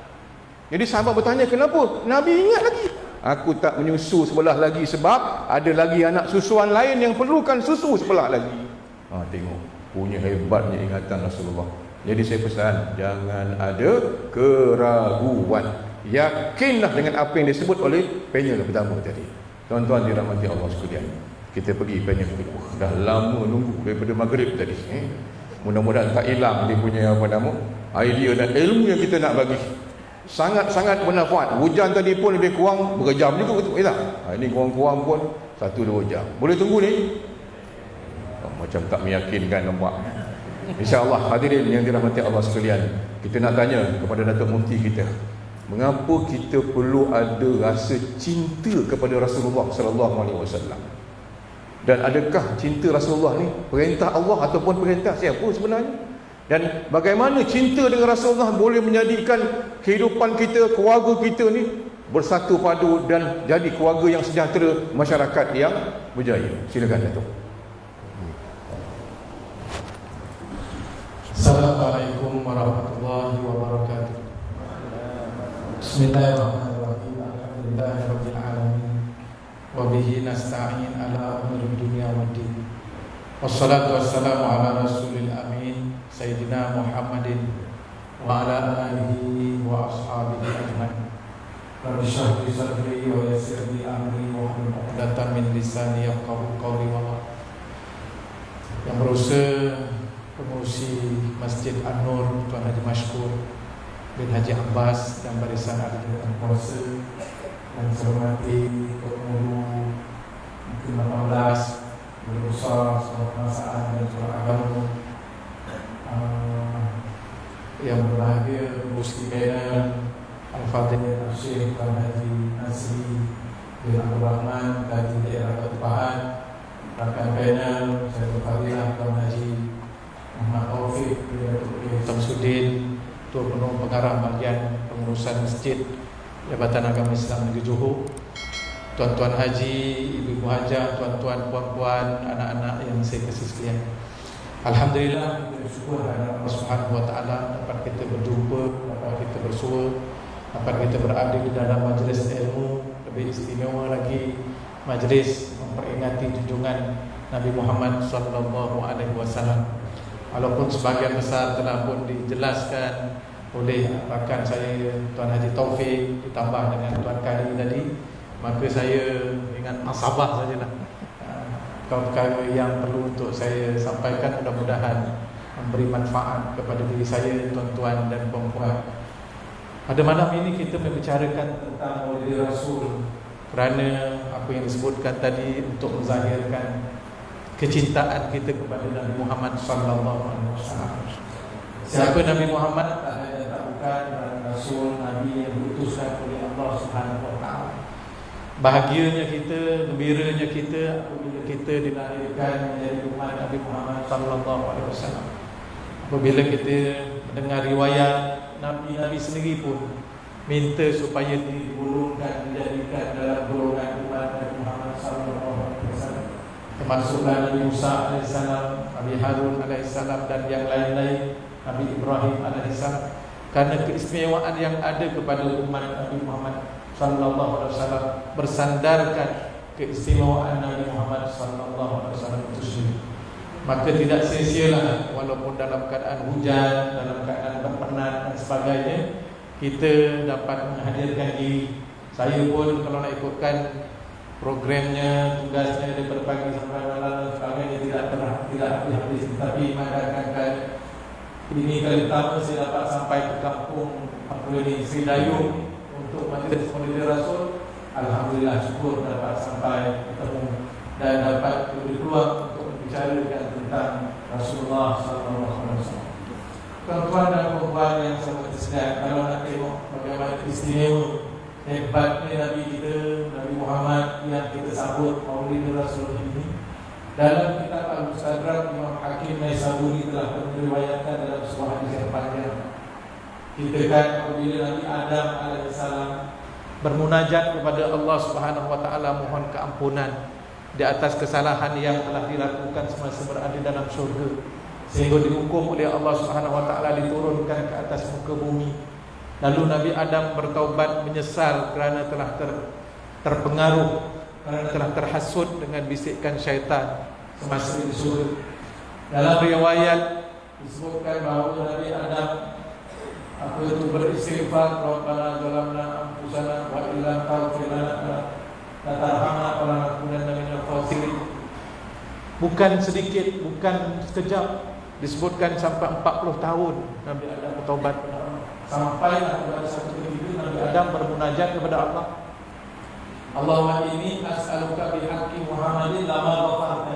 Jadi sahabat bertanya, kenapa? Nabi ingat lagi. Aku tak menyusu sebelah lagi sebab ada lagi anak susuan lain yang perlukan susu sebelah lagi. Tengok, punya hebatnya ingatan Rasulullah. Jadi saya pesan, jangan ada keraguan. Yakinlah dengan apa yang disebut oleh panel pertama tadi. Tuan-tuan dirahmati Allah sekalian, kita pergi panel kedua. Dah lama nunggu daripada maghrib tadi. Mudah-mudahan tak hilang dia punya idea dan ilmu yang kita nak bagi. Sangat-sangat bermanfaat. Hujan tadi pun lebih kurang berjam juga, betul tak? Ini kurang-kurang pun 1-2 jam. Boleh tunggu ni? Macam tak meyakinkan, nampak. InsyaAllah hadirin yang dirahmati Allah sekalian, kita nak tanya kepada Datuk Mufti kita, mengapa kita perlu ada rasa cinta kepada Rasulullah SAW? Dan adakah cinta Rasulullah ni perintah Allah ataupun perintah siapa sebenarnya? Dan bagaimana cinta dengan Rasulullah boleh menjadikan kehidupan kita, keluarga kita ni bersatu padu dan jadi keluarga yang sejahtera, masyarakat yang berjaya. Silakan Datuk. Assalamualaikum warahmatullahi wabarakatuh. Bismillahirrahmanirrahim. Alhamdulillahirabbil alamin. Wa bihi nasta'in ala umuri dunya waddin. Wassalatu wassalamu ala rasulil amin Sayyidina Muhammadin wa ala alihi wa ashabihi ajma'in. Rabbi shrah li sadri wa yassir li amri wa hlul 'uqdatam min lisani yafqahu qawli wa yang berusaha pengurusi Masjid An-Nur Tuan Haji Mashkur bin Haji Abbas dan barisan ahli dan kuasa, dan saya hormati Pengurus Mungkin 18 berusaha sebuah perasaan dan sebuah agama yang berbahagia, Gusti Kairan Al-Fadhil Syekh Tuan Haji Nasri bin Abdul Rahman dari daerah Batu Pahat, rakan panel saya Fadilah Tuan Haji Muhammad Taufik bin Tamsuddin, Tuan Penuh Pengarah Bahagian Pengurusan Masjid Jabatan Agama Islam Negeri Johor, tuan-tuan haji, ibu-ibu hajah, tuan-tuan, puan-puan, anak-anak yang saya kasih sekalian. Alhamdulillah, kita bersyukur kepada Allah Subhanahu wa taala dapat kita berjumpa, dapat kita bersua dapat kita berada di dalam majlis ilmu. Lebih istimewa lagi majlis memperingati junjungan Nabi Muhammad sallallahu alaihi wasallam. Walaupun sebagian besar telah pun dijelaskan oleh rakan saya Tuan Haji Taufik ditambah dengan Tuan Kadi tadi, maka saya ingat asabah sajalah perkara yang perlu untuk saya sampaikan, mudah-mudahan memberi manfaat kepada diri saya, tuan-tuan dan puan-puan. Pada malam ini kita membicarakan tentang Maulid Rasul, kerana apa yang disebutkan tadi untuk menzahirkan kecintaan kita kepada Nabi Muhammad sallallahu alaihi wasallam. Siapa Nabi Muhammad? Tak ada, tak bukan Rasul, Nabi yang diutuskan oleh Allah Subhanahu wa taala. Bahagianya kita, gembiranya kita apabila kita dilahirkan menjadi umat Nabi Muhammad sallallahu alaihi wasallam. Apabila kita mendengar riwayat Nabi sendiri pun minta supaya digolongkan, dijadikan dalam golongan umat Nabi Muhammad sallallahu alaihi wasallam, termasuklah Nabi Musa alaihissalam, Nabi Harun alaihissalam dan yang lain-lain, Nabi Ibrahim alaihissalam, karena keistimewaan yang ada kepada umat Nabi Muhammad sallallahu alaihi wasallam bersandarkan keistimewaan Nabi Muhammad sallallahu alaihi wasallam itu sendiri. Maka tidak sia-sialah walaupun dalam keadaan hujan, dalam keadaan berpenat dan sebagainya, kita dapat menghadirkan diri. Saya pun kalau nak ikutkan programnya, tugasnya daripada pagi sampai malam dan sebagainya tidak habis. Tapi mengadakan ini kali pertama saya dapat sampai ke kampung Sri Dayung untuk majlis Maulid Rasul. Alhamdulillah, syukur dapat sampai ketemu dan dapat keluar untuk membicarakan tentang Rasulullah SAW. Tuan-tuan dan puan yang sangat tersedia, kalau nak tengok bagaimana istimewa hebatnya Nabi kita, Nabi Muhammad yang kita sambut Maulid Rasul ini, dalam kitab Al-Mustadrak Imam Hakim Naisaburi telah meriwayatkan dalam sebuah hadis yang panjang. Kita kan apabila Nabi Adam alaihissalam bermunajat kepada Allah Subhanahu wa taala mohon keampunan di atas kesalahan yang telah dilakukan semasa berada dalam syurga, sehingga dihukum oleh Allah Subhanahu wa taala diturunkan ke atas muka bumi. Lalu Nabi Adam bertaubat, menyesal kerana telah terpengaruh, kerana telah terhasut dengan bisikan syaitan semasa di syurga. Dalam riwayat disebutkan bahawa Nabi Adam beristighfar, Rabbana zalamna anfusana wa illam taghfir lana wa tarhamna lanakunanna minal khasirin. Bukan sedikit, bukan sekejap, disebutkan sampai 40 tahun Nabi Adam bertaubat kepada Allah. Sampailah kepada satu ketika Nabi Adam bermunajat kepada Allah, Allahumma inni as'aluka bihaqqi Muhammadin lama ghafarta.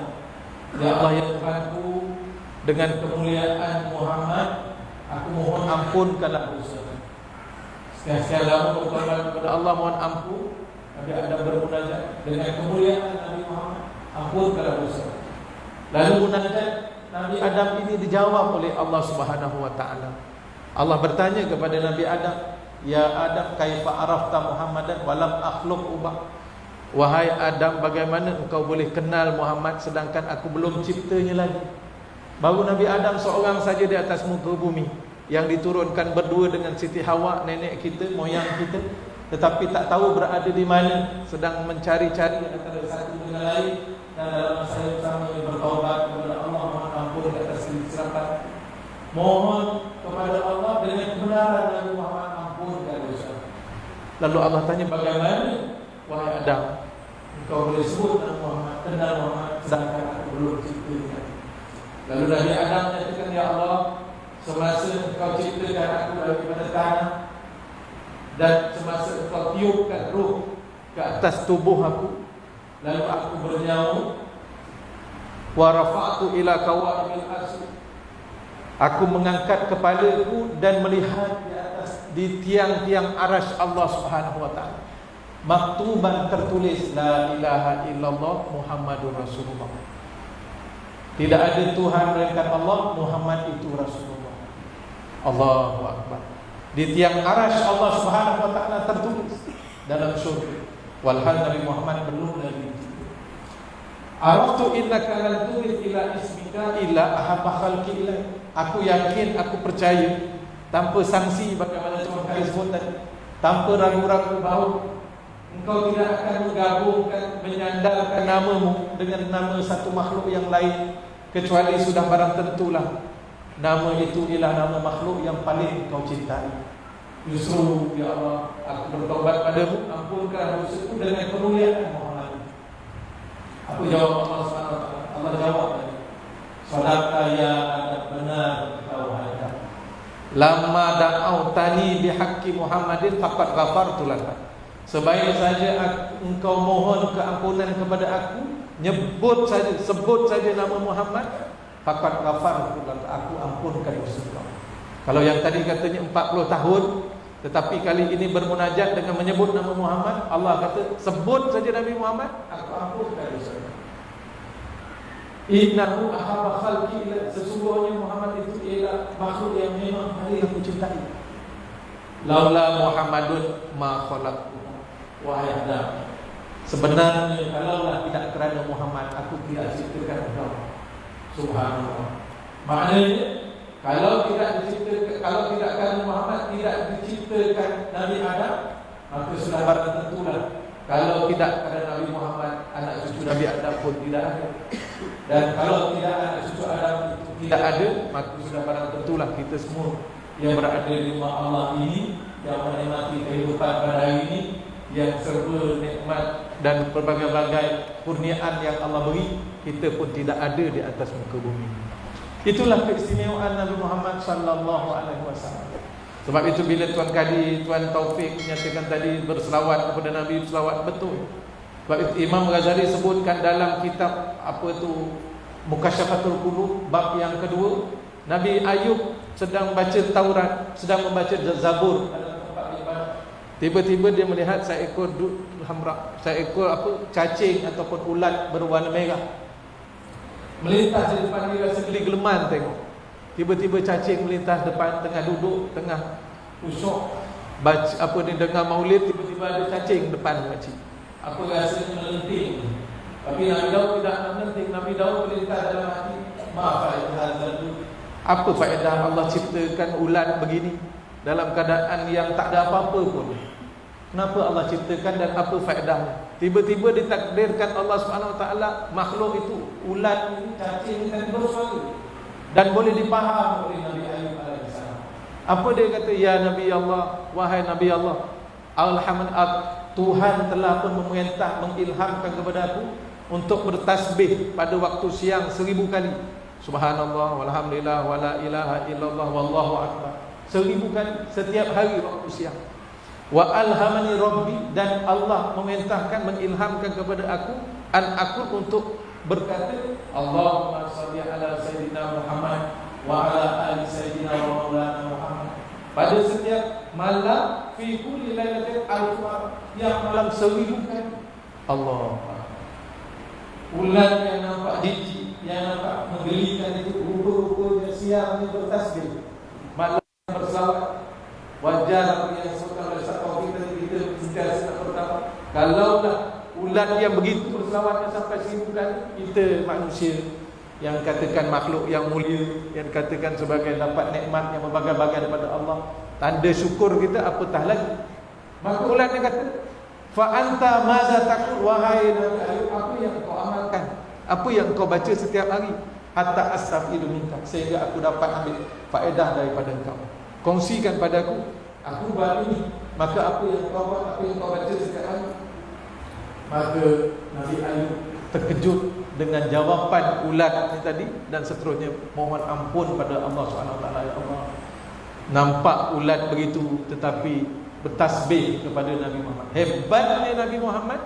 Ya Allah ya Tuhanku, dengan kemuliaan Muhammad aku mohon ampunkanlah dosa. Sekian-sekian lama bertaubat kepada Allah mohon ampun. Nabi Adam bermunajat dengan kemuliaan Nabi Muhammad, ampunkanlah dosa. Lalu munajat Nabi Adam ini dijawab oleh Allah Subhanahu wa taala. Allah bertanya kepada Nabi Adam, "Ya Adam, kaifa arafta Muhammadan wa lam akhluq ubah?" Wahai Adam, bagaimana engkau boleh kenal Muhammad sedangkan aku belum ciptanya lagi? Baru Nabi Adam seorang saja di atas muka bumi yang diturunkan berdua dengan Siti Hawa, nenek kita, moyang kita, tetapi tak tahu berada di mana, sedang mencari-cari antara satu dengan lain. Dan dalam masa yang sama bertaubat kepada Allah, mohon ampun atas kesilapan, mohon kepada Allah dengan kebenaran Nabi Muhammad, ampunkan dosa. Lalu Allah tanya, bagaimana wahai Adam, engkau boleh sebut Nabi Muhammad, kenal Muhammad sedangkan aku belum ciptakan? Lalu Nabi Adam menyatakan, ya Allah, semasa engkau ciptakan aku daripada tanah dan semasa engkau tiupkan ruh ke atas tubuh aku, lalu aku bernyawa, wa rafa'tu ila qawaimil arsy, aku mengangkat kepalaku dan melihat di atas di tiang-tiang arasy Allah Subhanahu wa taala, maktuban tertulis la ilaha illallah Muhammadur Rasulullah. Tidak ada Tuhan melainkan Allah, Muhammad itu Rasulullah. Allahu akbar. Di tiang arasy Allah Subhanahu wa taala tertulis dalam surga. Walhal Nabi Muhammad belum lagi. Araftu innaka lan turid ila ismika illa ahabba khalqi ilaik. Aku yakin, aku percaya tanpa sanksi bagaimana Tuhan sebut tadi, tanpa ragu-ragu bahawa engkau tidak akan menggabungkan, menyandarkan namamu dengan nama satu makhluk yang lain, kecuali sudah barang tentulah nama itu ialah nama makhluk yang paling kau cintai. Justru ya Allah, aku bertobat padamu, ampunkan dosaku dengan kemuliaan Muhammad. Aku jawab Allah Subhanahu wa taala. Allah jawab, sadaqta ya Adam, benar kau Adam. Lama da'autani bihaqqi Muhammadin faqad ghafartu laka. Sebaik saja engkau mohon keampunan kepada aku, sebut saja nama Muhammad, faqad ghafartu laka, aku ampunkan dosa kau. Kalau yang tadi katanya 40 tahun, tetapi kali ini bermunajat dengan menyebut nama Muhammad, Allah kata sebut saja Nabi Muhammad, aku ampunkan dosa kau. Innahu ahabba khalqi ila, sesungguhnya Muhammad itu ialah makhluk yang memang paling aku cintai. Laula Muhammadun ma khalaqtu, wahai Adam, sebenarnya kalaulah tidak kerana Muhammad, aku tidak ciptakan engkau. Subhanallah. Maknanya kalau tidak kerana Muhammad, tidak diciptakan Nabi Adam, maka sudah barang tentulah kalau tidak kerana Nabi Muhammad, anak cucu Nabi Adam pun tidak ada. Dan kalau tidak anak cucu Adam itu tidak ada, maka sudah barang tentulah kita semua yang berada di rumah Allah ini, yang menikmati kehidupan pada hari ini, yang serba nikmat dan berbagai-bagai kurniaan yang Allah beri, kita pun tidak ada di atas muka bumi. Itulah keistimewaan Nabi Muhammad sallallahu alaihi wasallam. Sebab itu bila Tuan Kadi, Tuan Taufik menyatakan tadi berselawat kepada Nabi, selawat betul. Sebab itu Imam Ghazali sebutkan dalam kitab apa tu Mukasyafatul Qulub bab yang kedua, Nabi Ayub sedang baca Taurat, sedang membaca Zabur dalam tempat ibadah. Tiba-tiba dia melihat seekor cacing ataupun ulat berwarna merah melintas di depan dia, rasa geli geleman tengok. Tiba-tiba cacing melintas depan, tengah duduk, tengah usuk baca apa dia dengar maulid, tiba-tiba ada cacing depan makcik. Apa rasanya melenting. Tapi Nabi Daud tidak melenting. Nabi Daud melintas dalam hati, maaf apa faedah Allah ciptakan ulat begini dalam keadaan yang tak ada apa-apa pun? Kenapa Allah ciptakan dan apa faedahnya? Tiba-tiba ditakdirkan Allah Subhanahu Wa Taala makhluk itu, ulat ini, cacing ini bersuara dan boleh dipaham oleh Nabi Ayub alaihissalam. Apa dia kata? Ya Nabi Allah, wahai Nabi Allah, alhamdulillah, Tuhan telah pun memerintah, mengilhamkan kepada aku untuk bertasbih pada waktu siang 1000 kali. Subhanallah, walhamdulillah, wala ilaha illallah, wallahu akbar. 1000 kali setiap hari waktu siang. Wa alhamani rabbi, dan Allah memerintahkan, mengilhamkan kepada aku untuk berkata Allahumma shalli ala sayyidina Muhammad wa ala ali sayyidina wa maulana Muhammad. Pada setiap malam, fi kulli lailatin alfa, yang malam 1000 kali. Allah. Ulat yang nampak jijik, yang nampak menggelikan itu, rupa-rupanya siang ni bertasbih, malam berselawat. Wajar yang sebutkan oleh Ustaz Taufik tadi, kita sentiasa pertama, kalaulah ulat yang begitu berselawatnya sampai 1000 kali, kita manusia yang katakan makhluk yang mulia, yang katakan sebagai dapat nikmat yang berbagai-bagai daripada Allah, tanda syukur kita apatah lagi. Maka ulat dia kata, fa anta maza taqul, wahai Nabi Ayub, apa yang kau amalkan, apa yang kau baca setiap hari, hatta astafidu minka, sehingga aku dapat ambil faedah daripada engkau. Kongsikan padaku, aku buat ini. Maka apa yang kau buat, apa yang kau baca setiap hari. Maka Nabi Ayub terkejut dengan jawapan ulat ini tadi, dan seterusnya mohon ampun pada Allah SWT. Ya Allah, nampak ulat begitu tetapi bertasbih kepada Nabi Muhammad. Hebatnya Nabi Muhammad,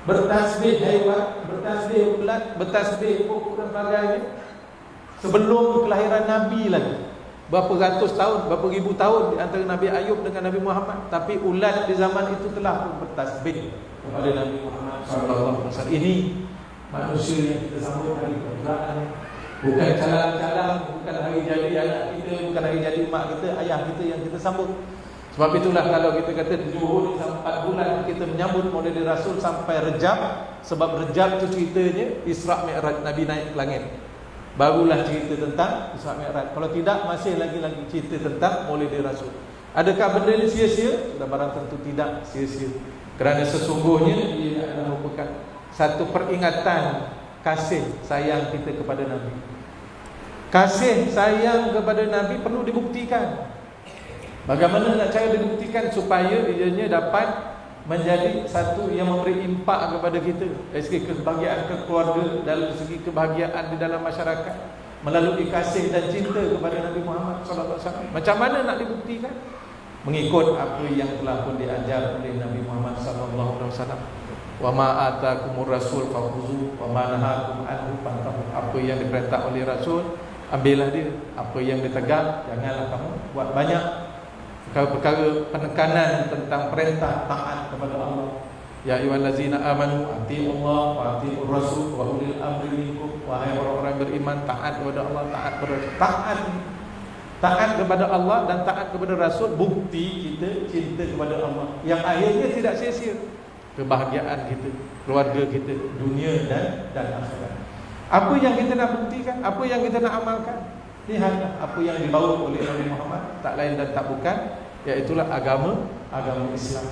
bertasbih hebat, bertasbih ulat, bertasbih pokok dan sebagainya sebelum kelahiran Nabi lagi. Berapa ratus tahun, berapa ribu tahun di antara Nabi Ayub dengan Nabi Muhammad, tapi ulat di zaman itu telah bertasbih kepada Nabi Muhammad sallallahu alaihi wasallam. Ini manusia yang kita sambut hari kemuliaan, bukan calang-calang, bukan hari jadi anak kita, bukan hari jadi mak kita, ayah kita yang kita sambut. Sebab itulah kalau kita kata di Johor 4 bulan kita menyambut Maulid Rasul sampai Rejab, sebab Rejab itu ceritanya Isra' Mi'raj, Nabi naik ke langit. Barulah cerita tentang Isra' Mi'raj. Kalau tidak, masih lagi cerita tentang Maulid Rasul. Adakah benda ini sia-sia? Sudah barang tentu tidak sia-sia. Kerana sesungguhnya ia adalah merupakan satu peringatan kasih sayang kita kepada Nabi. Kasih sayang kepada Nabi perlu dibuktikan. Bagaimana nak cara dibuktikan supaya ianya dapat menjadi satu yang memberi impak kepada kita dari segi kebahagiaan keluarga, dalam segi kebahagiaan di dalam masyarakat melalui kasih dan cinta kepada Nabi Muhammad SAW. Macam mana nak dibuktikan? Mengikut apa yang telah pun diajar oleh Nabi Muhammad SAW. Wa ma atakumur rasul fakhuzu wa ma nahakum anhu fantahu. Apa yang diperintah oleh Rasul, ambillah dia. Apa yang ditegak, janganlah kamu buat banyak. Perkara penekanan tentang perintah taat kepada Allah. Ya ayyuhallazina amanu atiiullah wa atiiur rasul wa ulil amri minkum. Wahai orang-orang beriman, taat kepada Allah, taat kepada Allah dan taat kepada Rasul. Bukti kita cinta kepada Allah yang akhirnya tidak sia-sia. Kebahagiaan kita, keluarga kita, dunia dan akhirat. Apa yang kita nak buktikan, apa yang kita nak amalkan? Lihatlah apa yang dibawa oleh Nabi Muhammad, tak lain dan tak bukan, iaitulah agama Islam.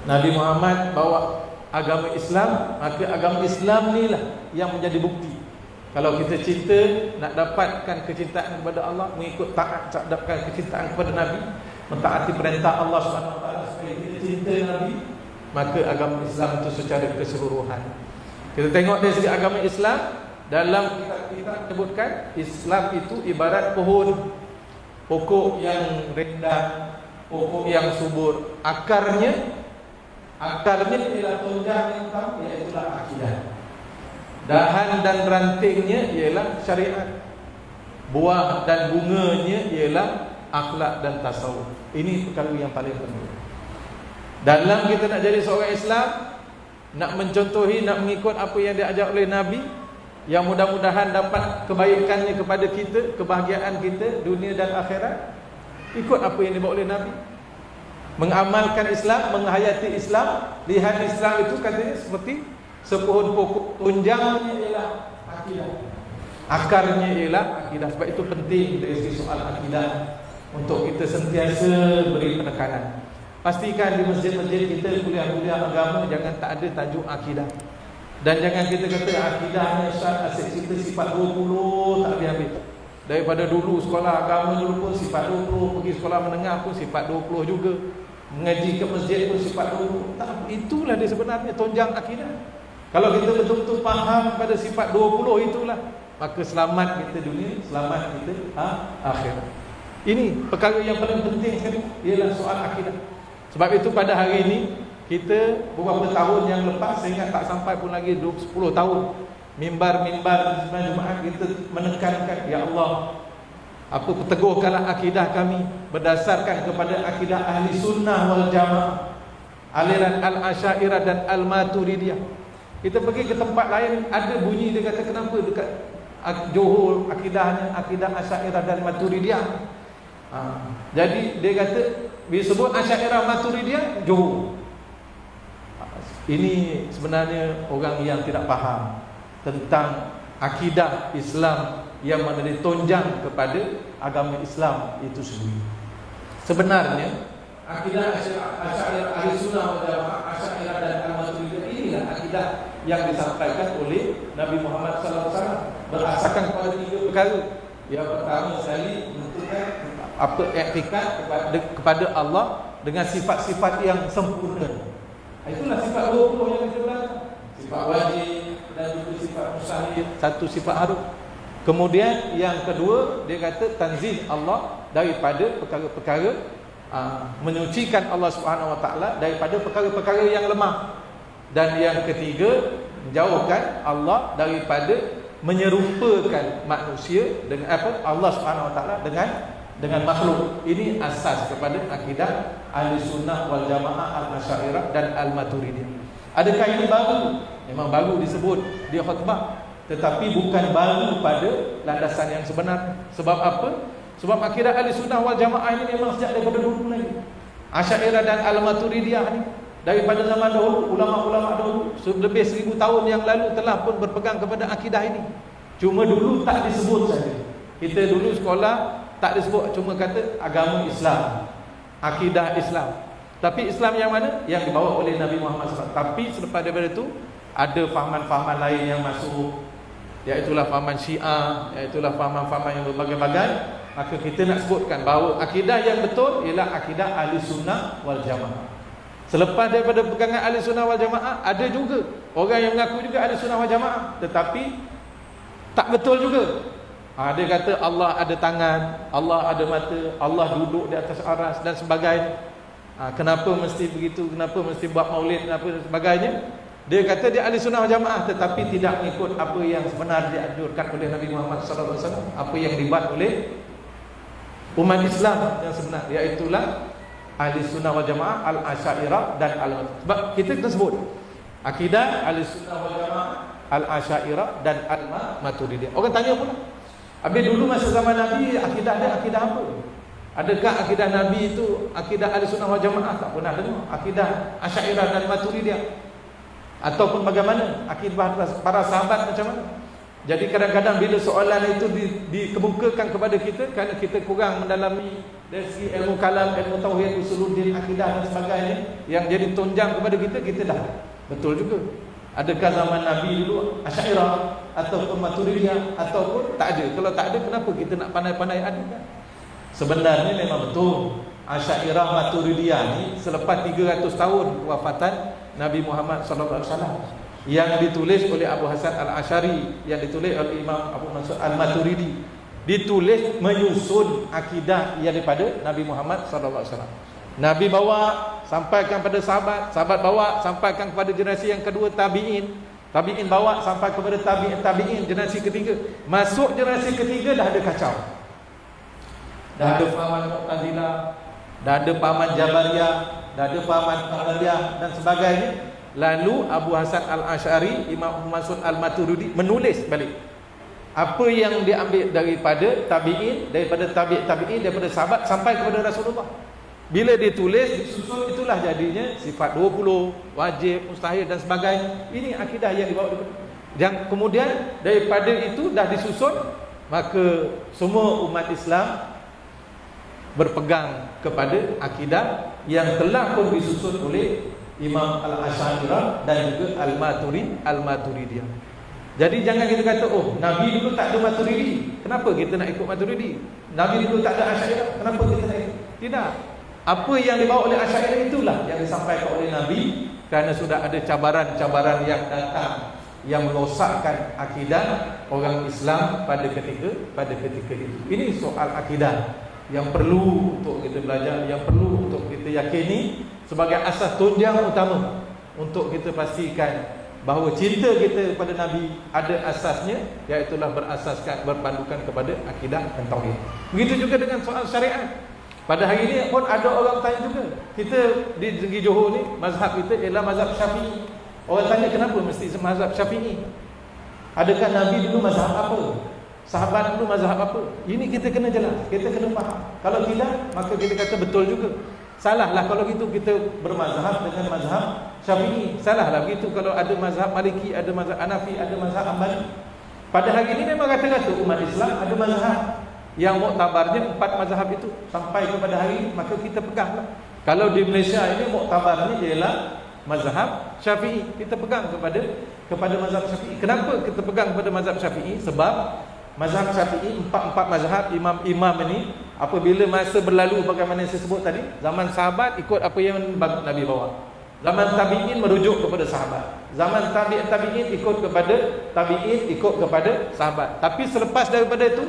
Nabi Muhammad bawa agama Islam, maka agama Islam ni lah yang menjadi bukti. Kalau kita cinta, nak dapatkan kecintaan kepada Allah, mengikut taat, dapatkan kecintaan kepada Nabi, mentaati perintah Allah SWT supaya kita cinta Nabi, maka agama Islam itu secara keseluruhan. Kita tengok dari segi agama Islam, dalam kitab menyebutkan Islam itu ibarat pohon, pokok yang rendah, pokok yang subur. Akarnya ialah tonjang yang utama, iaitulah akidah. Dahan dan rantingnya ialah syariat. Buah dan bunganya ialah akhlak dan tasawuf. Ini perkara yang paling penting. Dalam kita nak jadi seorang Islam, nak mencontohi, nak mengikut apa yang diajar oleh Nabi, yang mudah-mudahan dapat kebaikannya kepada kita, kebahagiaan kita dunia dan akhirat, ikut apa yang dibawa oleh Nabi. Mengamalkan Islam, menghayati Islam. Lihat Islam itu katanya seperti sepohon pokok, tunjangnya ialah akidah, akarnya ialah akidah. Sebab itu penting dari segi soal akidah untuk kita sentiasa beri penekanan. Pastikan di masjid-masjid kita, kuliah-kuliah agama, jangan tak ada tajuk akidah. Dan jangan kita kata akidahnya asyik kita sifat 20 tak habis-habis. Daripada dulu sekolah agama dulu pun sifat 20, pergi sekolah menengah pun sifat 20 juga, mengaji ke masjid pun sifat 20. Tak, itulah dia sebenarnya tonjang akidah. Kalau kita betul-betul faham pada sifat 20 itulah, maka selamat kita dunia, selamat kita akhirat. Ini perkara yang paling penting sekali, ialah soal akidah. Sebab itu pada hari ini kita beberapa tahun yang lepas, saya ingat tak sampai pun lagi 10 tahun, mimbar-mimbar Jumaat kita menekankan, ya Allah, apa teguhkanlah akidah kami berdasarkan kepada akidah ahli sunnah wal jamaah, aliran al-Asy'ariyah dan al-Maturidiyah. Kita pergi ke tempat lain, ada bunyi dia kata kenapa dekat Johor akidahnya akidah Asy'ariyah dan Maturidiyah. Jadi dia kata bila sebut Asy'ariyah Maturidiyah Johor. Ini sebenarnya orang yang tidak faham tentang akidah Islam yang mana ditonjang kepada agama Islam itu sendiri. Sebenarnya akidah Asy'ariyah Ahlussunnah wal Jamaah, Asy'ariyah dan Al-Maturidiyah inilah akidah yang disampaikan oleh Nabi Muhammad SAW, berasaskan pada 3 perkara. Yang pertama sekali menentukan apa i'tikad kepada Allah dengan sifat-sifat yang sempurna. Itulah sifat 20 yang kita belajar. Sifat wajib dan juga sifat mustahil, satu sifat haruf. Kemudian yang kedua, dia kata tanzih Allah daripada perkara-perkara, menyucikan Allah Subhanahu Wa Taala daripada perkara-perkara yang lemah. Dan yang ketiga, menjauhkan Allah daripada menyerupakan manusia dengan Allah Subhanahu Wa Taala dengan makhluk. Ini asas kepada akidah Ahlussunnah wal Jamaah, Al-Asy'ariyah dan Al-Maturidiyah. Adakah ini baru? Memang baru disebut di khutbah, tetapi bukan baru pada landasan yang sebenar. Sebab apa? Sebab akidah Ahlussunnah wal Jamaah ini memang sejak daripada dulu lagi. Asy'ariyah dan Al-Maturidiyah ni daripada zaman dahulu, ulama-ulama dahulu lebih 1000 tahun yang lalu telah pun berpegang kepada akidah ini. Cuma dulu tak disebut saja. Kita dulu sekolah tak disebut, cuma kata agama Islam, akidah Islam. Tapi Islam yang mana? Yang dibawa oleh Nabi Muhammad SAW. Tapi selepas daripada itu ada fahaman-fahaman lain yang masuk, iaitulah fahaman Syiah, iaitulah fahaman-fahaman yang berbagai-bagai. Maka kita nak sebutkan bahawa akidah yang betul ialah akidah Ahli Sunnah wal Jamaah. Selepas daripada pegangan Ahli Sunnah wal Jamaah, ada juga orang yang mengaku juga Ahli Sunnah wal Jamaah, tetapi tak betul juga. Dia kata Allah ada tangan, Allah ada mata, Allah duduk di atas aras dan sebagainya. Kenapa mesti begitu, kenapa mesti buat maulid, kenapa dan sebagainya. Dia kata dia Ahli Sunnah wal Jamaah, tetapi tidak mengikut apa yang sebenar dianjurkan oleh Nabi Muhammad SAW, apa yang dibuat oleh umat Islam yang sebenar, iaitulah Ahli Sunnah wal Jamaah, Al-Asy'ariyah dan sebab kita tersebut akidah Ahli Sunnah wal Jamaah, Al-Asy'ariyah dan Al-Maturidiyah. Orang tanya pula, habis dulu masa zaman Nabi akidah dia akidah apa? Adakah akidah Nabi itu akidah Ahli Sunnah wal Jamaah? Tak pernah dengar. Akidah Asy'ariyah dan Maturidiyah ataupun bagaimana? Akidah para sahabat macam mana? Jadi kadang-kadang bila soalan itu dikemukakan kepada kita, kerana kita kurang mendalami dari segi ilmu kalam, ilmu tauhid, usuluddin, akidah dan sebagainya, yang jadi tonjang kepada kita dah betul juga. Adakah zaman Nabi dulu Asy'ariyah ataupun Maturidiyah ataupun tak ada? Kalau tak ada, kenapa kita nak pandai-pandai ada? Sebenarnya memang betul Asy'ariyah Maturidiyah ni selepas 300 tahun wafatan Nabi Muhammad SAW, yang ditulis oleh Abu Hasan Al-Asy'ari, yang ditulis oleh Imam Abu Mansur Al-Maturidi, ditulis menyusun akidah yang daripada Nabi Muhammad SAW. Nabi bawa sampaikan pada sahabat, sahabat bawa sampaikan kepada generasi yang kedua, tabi'in, tabi'in bawa sampai kepada tabi'in generasi ketiga. Masuk generasi ketiga dah ada kacau. Dah ada fahaman Mu'tazilah, dah ada fahaman Jabariyah, dah ada fahaman Qadariyah dan sebagainya. Lalu Abu Hasan Al-Asy'ari, Imam Abu Mansur Al-Maturidi menulis balik apa yang diambil daripada tabi'in, daripada tabi'in, daripada sahabat sampai kepada Rasulullah. Bila ditulis, disusun, itulah jadinya sifat 20, wajib, mustahil dan sebagainya. Ini akidah yang dibawa daripada. Yang kemudian daripada itu dah disusun, maka semua umat Islam berpegang kepada akidah yang telah pun disusun oleh Imam Al-Asy'ariyah dan juga Al-Maturidiyah. Jadi jangan kita kata, oh Nabi dulu tak ada Maturidi, kenapa kita nak ikut Maturidi? Nabi dulu tak ada Asy'ariyah, kenapa kita nak ikut? Tidak. Apa yang dibawa oleh Asy'ariyah itulah yang disampaikan oleh Nabi, kerana sudah ada cabaran-cabaran yang datang yang merosakkan akidah orang Islam pada ketika itu. Ini soal akidah yang perlu untuk kita belajar, yang perlu untuk kita yakini sebagai asas tunjang utama untuk kita pastikan bahawa cinta kita kepada Nabi ada asasnya, iaitulah berpandukan kepada akidah dan tauhid. Begitu juga dengan soal syariat. Pada hari ini pun ada orang tanya juga. Kita di negeri Johor ni, mazhab kita ialah mazhab Syafi'i. Orang tanya kenapa mesti mazhab Syafi'i? Adakah Nabi dulu mazhab apa? Sahabat dulu mazhab apa? Ini kita kena jelas, kita kena faham. Kalau tidak, maka kita kata betul juga. Salahlah kalau gitu kita bermazhab dengan mazhab Syafi'i. Salahlah begitu kalau ada mazhab Maliki, ada mazhab Hanafi, ada mazhab Hanbali. Pada hari ini memang kata-kata umat Islam ada mazhab yang muktabarnya 4 mazhab itu sampai kepada hari ini, maka kita peganglah. Kalau di Malaysia ini muktabarnya ialah mazhab Syafi'i. Kita pegang kepada mazhab Syafi'i. Kenapa kita pegang kepada mazhab Syafi'i? Sebab mazhab Syafi'i, 4 mazhab imam-imam ini, apabila masa berlalu bagaimana yang saya sebut tadi, zaman sahabat ikut apa yang Nabi bawa, zaman tabi'in merujuk kepada sahabat, zaman tabi'in ikut kepada tabi'in, ikut kepada sahabat. Tapi selepas daripada itu,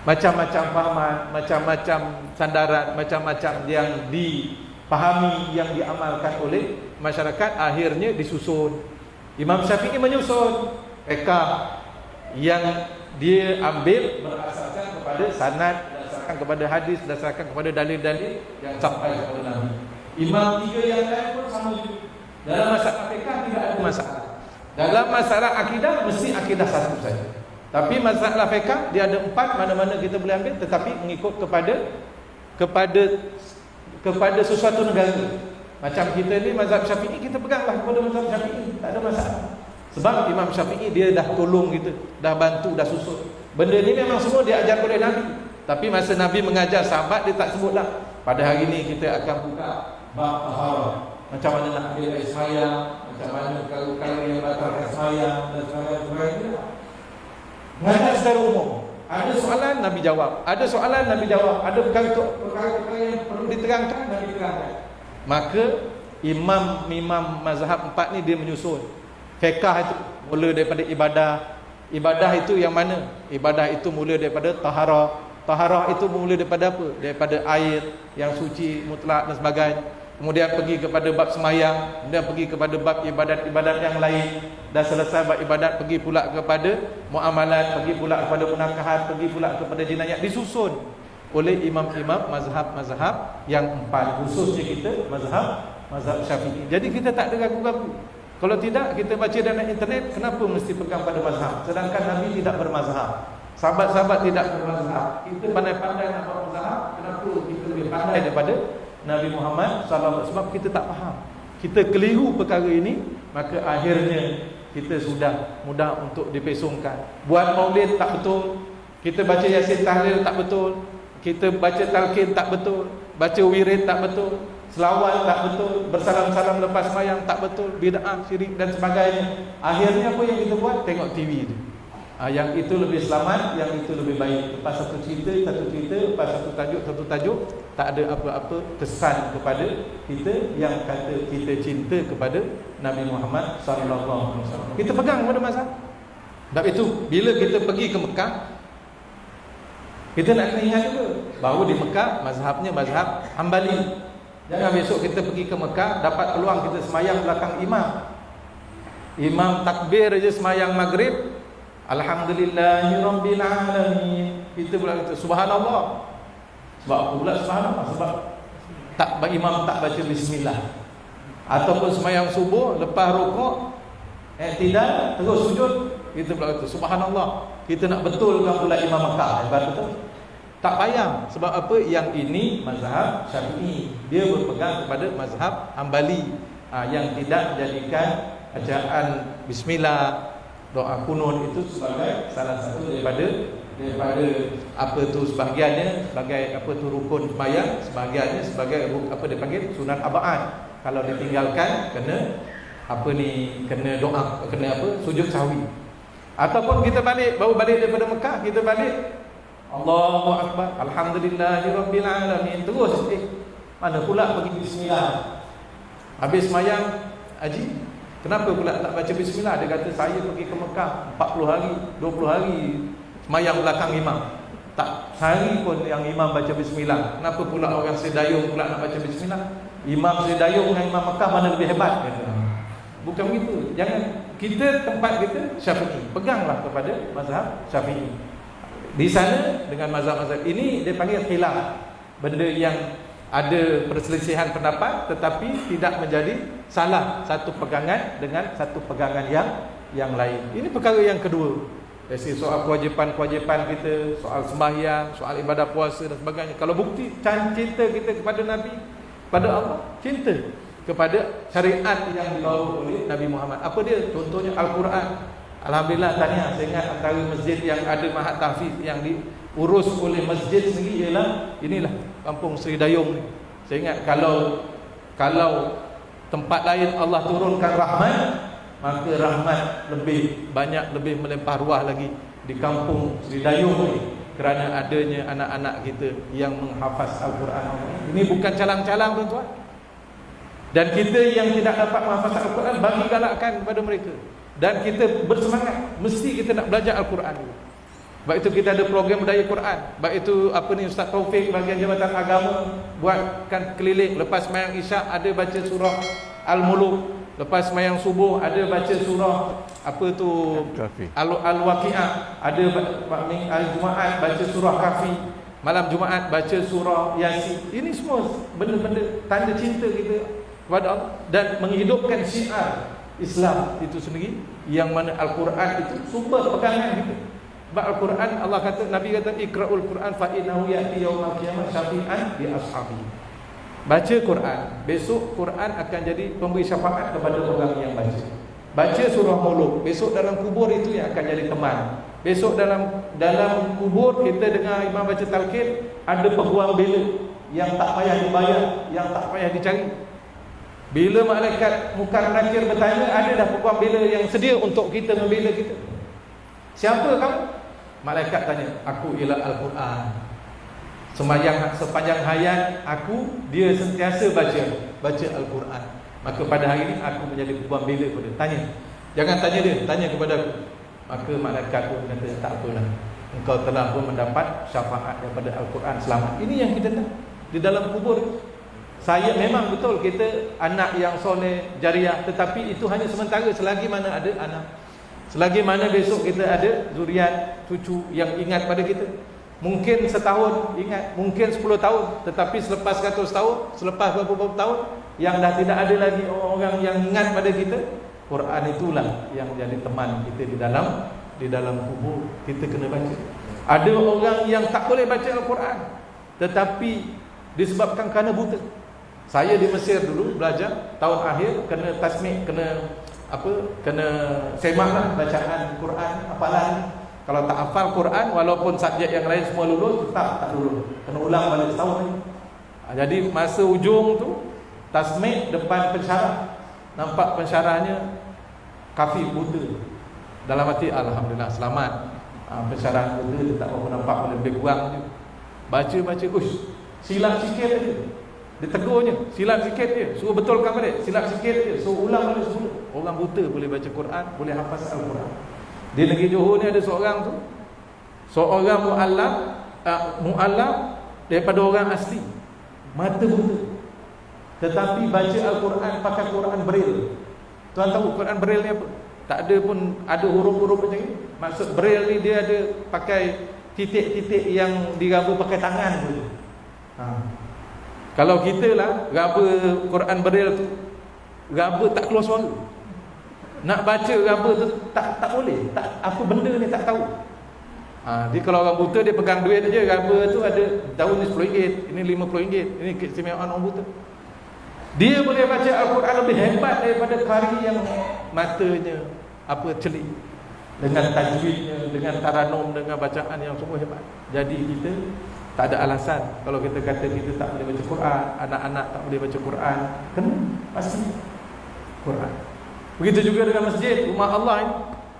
macam-macam fahaman, macam-macam sandaran, macam-macam yang dipahami, yang diamalkan oleh masyarakat, akhirnya disusun. Imam Syafi'i menyusun fiqh yang dia ambil berdasarkan kepada sanad, berdasarkan kepada hadis, berdasarkan kepada dalil-dalil yang sampai kepada Nabi. Imam 3 yang lain pun sama juga. Dalam masalah fiqh tidak ada masalah. Dalam masalah akidah mesti akidah satu saja. Tapi masalah fiqh dia ada 4, mana-mana kita boleh ambil, tetapi mengikut kepada sesuatu negara. Macam kita ni mazhab Syafi'i, kita peganglah kepada mazhab Syafi'i, tak ada masalah. Sebab Imam Syafi'i dia dah tolong kita, dah bantu, dah susun. Benda ni memang semua diajar oleh Nabi. Tapi masa Nabi mengajar sahabat, dia tak sebutlah. Pada hari ni kita akan buka bab taharah. Macam mana nak ambil air sembahyang, macam mana kalau yang batalkan sembahyang dan sebagainya. Mengajar secara umum. Ada soalan Nabi jawab, ada soalan Nabi jawab, ada perkara-perkara yang perlu diterangkan Nabi terangkan. Maka imam mazhab 4 ni dia menyusun. Fiqh itu mula daripada ibadah. Ibadah itu yang mana? Ibadah itu mula daripada taharah. Taharah itu mula daripada apa? Daripada air yang suci, mutlak dan sebagainya. Kemudian pergi kepada bab semayang, kemudian pergi kepada bab ibadat-ibadat yang lain, dan selesai bab ibadat pergi pula kepada muamalat, pergi pula kepada penakahan, pergi pula kepada jinayat. Disusun oleh imam-imam mazhab-mazhab yang 4, khususnya kita mazhab Syafi'i. Jadi kita tak ada ragu-ragu. Kalau tidak, kita baca dalam internet, kenapa mesti pegang pada mazhab? Sedangkan Nabi tidak bermazhab, sahabat-sahabat tidak bermazhab. Kita pandai-pandai nak buat mazhab, kenapa kita lebih pandai daripada Nabi Muhammad SAW? Sebab kita tak faham, kita keliru perkara ini, maka akhirnya kita sudah mudah untuk dipesongkan. Buat maulid tak betul, kita baca Yasin Tahlil tak betul, kita baca talqin tak betul, baca wirid tak betul, selawat tak betul, bersalam-salam lepas sembahyang tak betul, bid'ah, syirik dan sebagainya. Akhirnya apa yang kita buat? Tengok TV tu. Yang itu lebih selamat, yang itu lebih baik. Lepas satu cerita, lepas satu tajuk, tak ada apa-apa kesan kepada kita yang kata kita cinta kepada Nabi Muhammad sallallahu alaihi wasallam. Kita pegang pada mazhab. Sebab itu bila kita pergi ke Mekah, kita nak kena ingat juga bahawa di Mekah mazhabnya mazhab Hambali. Jangan besok kita pergi ke Mekah dapat peluang kita semayang belakang imam. Imam takbir aja semayang maghrib, alhamdulillahirabbil alamin. Kita pula kata subhanallah. Sebab apa pula subhanallah? Sebab imam tak baca bismillah. Ataupun semayang subuh lepas rukuk, tidak terus sujud, kita pula kata subhanallah. Kita nak betulkan pula imam Mekah. Betul? Tak payah. Sebab apa? Yang ini mazhab Syafi'i, dia berpegang kepada mazhab Hambali, yang tidak menjadikan bacaan bismillah, doa kunut itu sebagai salah satu daripada apa tu sebahagiannya sebagai apa tu rukun sembahyang, sebahagiannya sebagai apa dipanggil sunat aba'an. Kalau ditinggalkan kena apa ni, kena doa, kena apa, sujud sahwi. Ataupun kita baru balik daripada Mekah, kita balik Allahu akbar, alhamdulillahirabbil alamin, terus mana pula pergi bismillah. Habis sembahyang, haji, kenapa pula tak baca bismillah? Dia kata saya pergi ke Mekah 40 hari, 20 hari sembahyang belakang imam, tak sehari pun yang imam baca bismillah. Kenapa pula orang Sedayung pula nak baca bismillah? Imam Sedayung dengan imam Mekah mana lebih hebat? Bukan begitu. Jangan, kita tempat kita Syafi'i, peganglah kepada mazhab Syafi'i. Di sana dengan mazhab-mazhab ini dia panggil khilaf, benda yang ada perselisihan pendapat tetapi tidak menjadi salah satu pegangan dengan satu pegangan yang lain. Ini perkara yang kedua. Dari soal kewajipan-kewajipan kita, soal sembahyang, soal ibadah puasa dan sebagainya. Kalau bukti cinta kita kepada Nabi, pada Allah, cinta kepada syariat yang dibawa oleh Nabi Muhammad. Apa dia? Contohnya Al-Quran. Alhamdulillah, tahniah, saya ingat antara masjid yang ada mahat tahfiz yang diurus oleh masjid sendiri ialah inilah Kampung Seri Dayung ni. Saya ingat kalau tempat lain Allah turunkan rahmat, maka rahmat lebih banyak, lebih melimpah ruah lagi di Kampung Seri Dayung ni, kerana adanya anak-anak kita yang menghafaz Al-Quran. Ini bukan calang-calang, tuan-tuan. Dan kita yang tidak dapat menghafaz Al-Quran, bagi galakkan kepada mereka. Dan kita bersemangat, mesti kita nak belajar Al-Quran. Baik itu kita ada program budaya Quran. Baik itu apa ni, Ustaz Taufik bahagian Jabatan Agama buatkan keliling. Lepas sembahyang Isyak ada baca surah Al-Muluk. Lepas sembahyang subuh ada baca surah apa tu, Al-Waqi'ah. Ada Jumaat baca surah Kahfi. Malam Jumaat baca surah Yasin. Ini semua benda-benda tanda cinta kita kepada Allah dan menghidupkan syiar Islam itu sendiri, yang mana Al-Quran itu sumber pegangan kita. Sebab Al-Quran, Allah kata, Nabi kata, Iqra'ul Quran fa innahu ya'ti yaumal qiyamah syafi'an li ashabi. Baca Quran, besok Quran akan jadi pemberi syafaat kepada orang yang baca. Baca surah Muluk, besok dalam kubur itu yang akan jadi teman. besok dalam kubur kita dengar imam baca talqin, ada peguam bela yang tak payah dibayar, yang tak payah dicari. Bila malaikat Munkar Nakir bertanya, ada dah peguam bela yang sedia untuk kita membela kita. Siapa kamu? Malaikat tanya, aku ialah Al-Quran. Sepanjang hayat aku, dia sentiasa baca Al-Quran. Maka pada hari ini aku menjadi peguam bela kepada. Tanya. Jangan tanya dia, tanya kepada aku. Maka malaikat pun kata, tak apalah, engkau telah pun mendapat syafaat daripada Al-Quran, selamat. Ini yang kita nak di dalam kubur. Saya memang betul kita anak yang soleh, jariah, tetapi itu hanya sementara selagi mana ada anak. Selagi mana besok kita ada zuriat, cucu yang ingat pada kita. Mungkin setahun ingat, mungkin 10 tahun, tetapi selepas 100 tahun, selepas beberapa tahun, yang dah tidak ada lagi orang-orang yang ingat pada kita, Quran itulah yang jadi teman kita di dalam kubur. Kita kena baca. Ada orang yang tak boleh baca Al-Quran, tetapi disebabkan kerana buta. Saya di Mesir dulu belajar, tahun akhir kena tasmik, kena semaklah bacaan Quran, hafalan. Kalau tak hafal Quran, walaupun subjek yang lain semua lulus, tak lulus, kena ulang balik setahun lagi. Jadi masa ujung tu tasmik depan pensyarah, nampak pensyarahnya kafir, buta. Dalam hati, alhamdulillah selamat. Pensyarah buta dia tak apa nampak, lebih kurang je. Baca, ush, silap sikit aja. Dia tegurnya, silap sikit je, suruh betulkan balik, silap sikit je, suruh ulang balik semula. Orang buta boleh baca Quran, boleh hafaz Al-Quran. Di negeri Johor ni ada seorang mu'alaf daripada orang asli, mata buta, tetapi baca Al-Quran pakai Quran Braille. Tuan tahu Quran Braille ni apa? Tak ada pun, ada huruf-huruf macam ni. Maksud Braille ni dia ada pakai titik-titik yang diraba pakai tangan pun. Kalau kita lah raba Quran Braille tu, raba tak keluar suara. Nak baca raba tu tak boleh. Apa benda ni tak tahu. Jadi kalau orang buta dia pegang duit aja, raba tu ada tahun ni RM10, ini RM50, ini keistimewaan orang buta. Dia boleh baca Al-Quran lebih hebat daripada qari yang matanya celik, dengan tajwidnya, dengan taranum, dengan bacaan yang semua hebat. Jadi kita tak ada alasan kalau kita kata kita tak boleh baca Quran, anak-anak tak boleh baca Quran, kena pasti Quran. Begitu juga dengan masjid, rumah Allah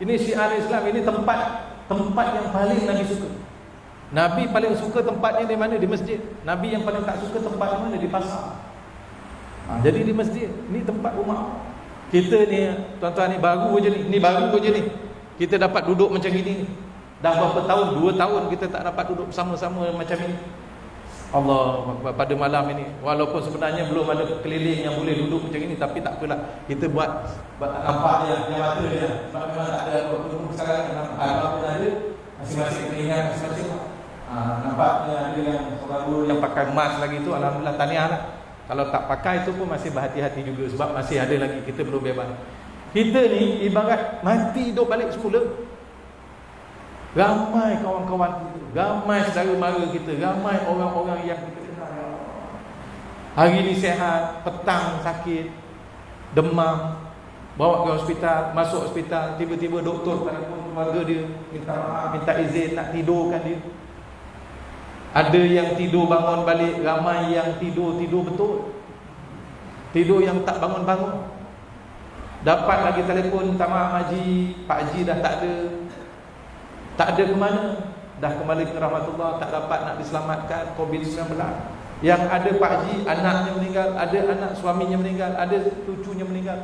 ini syiar Islam, ini tempat yang paling Nabi suka. Nabi paling suka tempatnya di mana? Di masjid. Nabi yang paling tak suka tempat di mana? Di pasar. Jadi di masjid, ini tempat rumah. Kita ni, tuan-tuan ni baru je ni. Kita dapat duduk macam ini. Dah berapa tahun? 2 tahun kita tak dapat duduk bersama-sama macam ini. Allah pada malam ini, walaupun sebenarnya belum ada keliling yang boleh duduk macam ini, tapi tak apalah. Kita buat nampak dia, yang mata dia. Sebab memang tak ada apa-apa sekarang, apa-apa ada, masing-masing teringat masing-masing. Nampaknya ada yang seorang guru yang pakai emas lagi tu, alhamdulillah, tahniah lah. Kalau tak pakai itu pun masih berhati-hati juga, sebab masih ada lagi, kita belum bebas. Kita ni ibarat mati hidup balik semula. Ramai kawan-kawan kita, ramai saudara mara kita, ramai orang-orang yang kita kenal. Hari ni sihat, petang sakit, demam, bawa ke hospital, masuk hospital, tiba-tiba doktor telefon keluarga dia, minta maaf, minta izin nak tidurkan dia. Ada yang tidur bangun balik, ramai yang tidur betul. Tidur yang tak bangun-bangun. Dapat lagi telefon, minta maaf Haji, Pak Haji dah tak ada. Tak ada ke mana, dah kembali ke rahmatullah, tak dapat nak diselamatkan COVID-19. Yang ada Pak Haji, anaknya meninggal, ada anak suaminya meninggal, ada cucunya meninggal.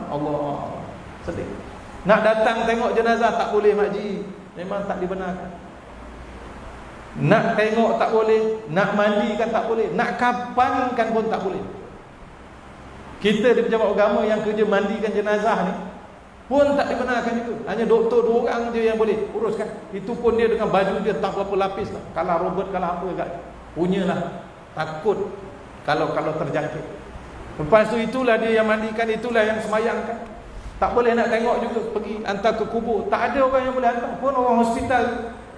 Allah, sedih. Nak datang tengok jenazah tak boleh Mak Haji, memang tak dibenarkan. Nak tengok tak boleh, nak mandikan tak boleh, nak kapankan pun tak boleh. Kita di pejabat agama yang kerja mandikan jenazah ni pun tak dibenarkan itu. Hanya doktor 2 orang je yang boleh uruskan. Itu pun dia dengan baju dia tak berapa lapis lah. Kalah robot, kalah apa agak. Punyalah. Takut kalau terjangkit. Lepas tu itulah dia yang mandikan, itulah yang semayangkan. Tak boleh nak tengok juga, pergi hantar ke kubur. Tak ada orang yang boleh hantar. Pun orang hospital.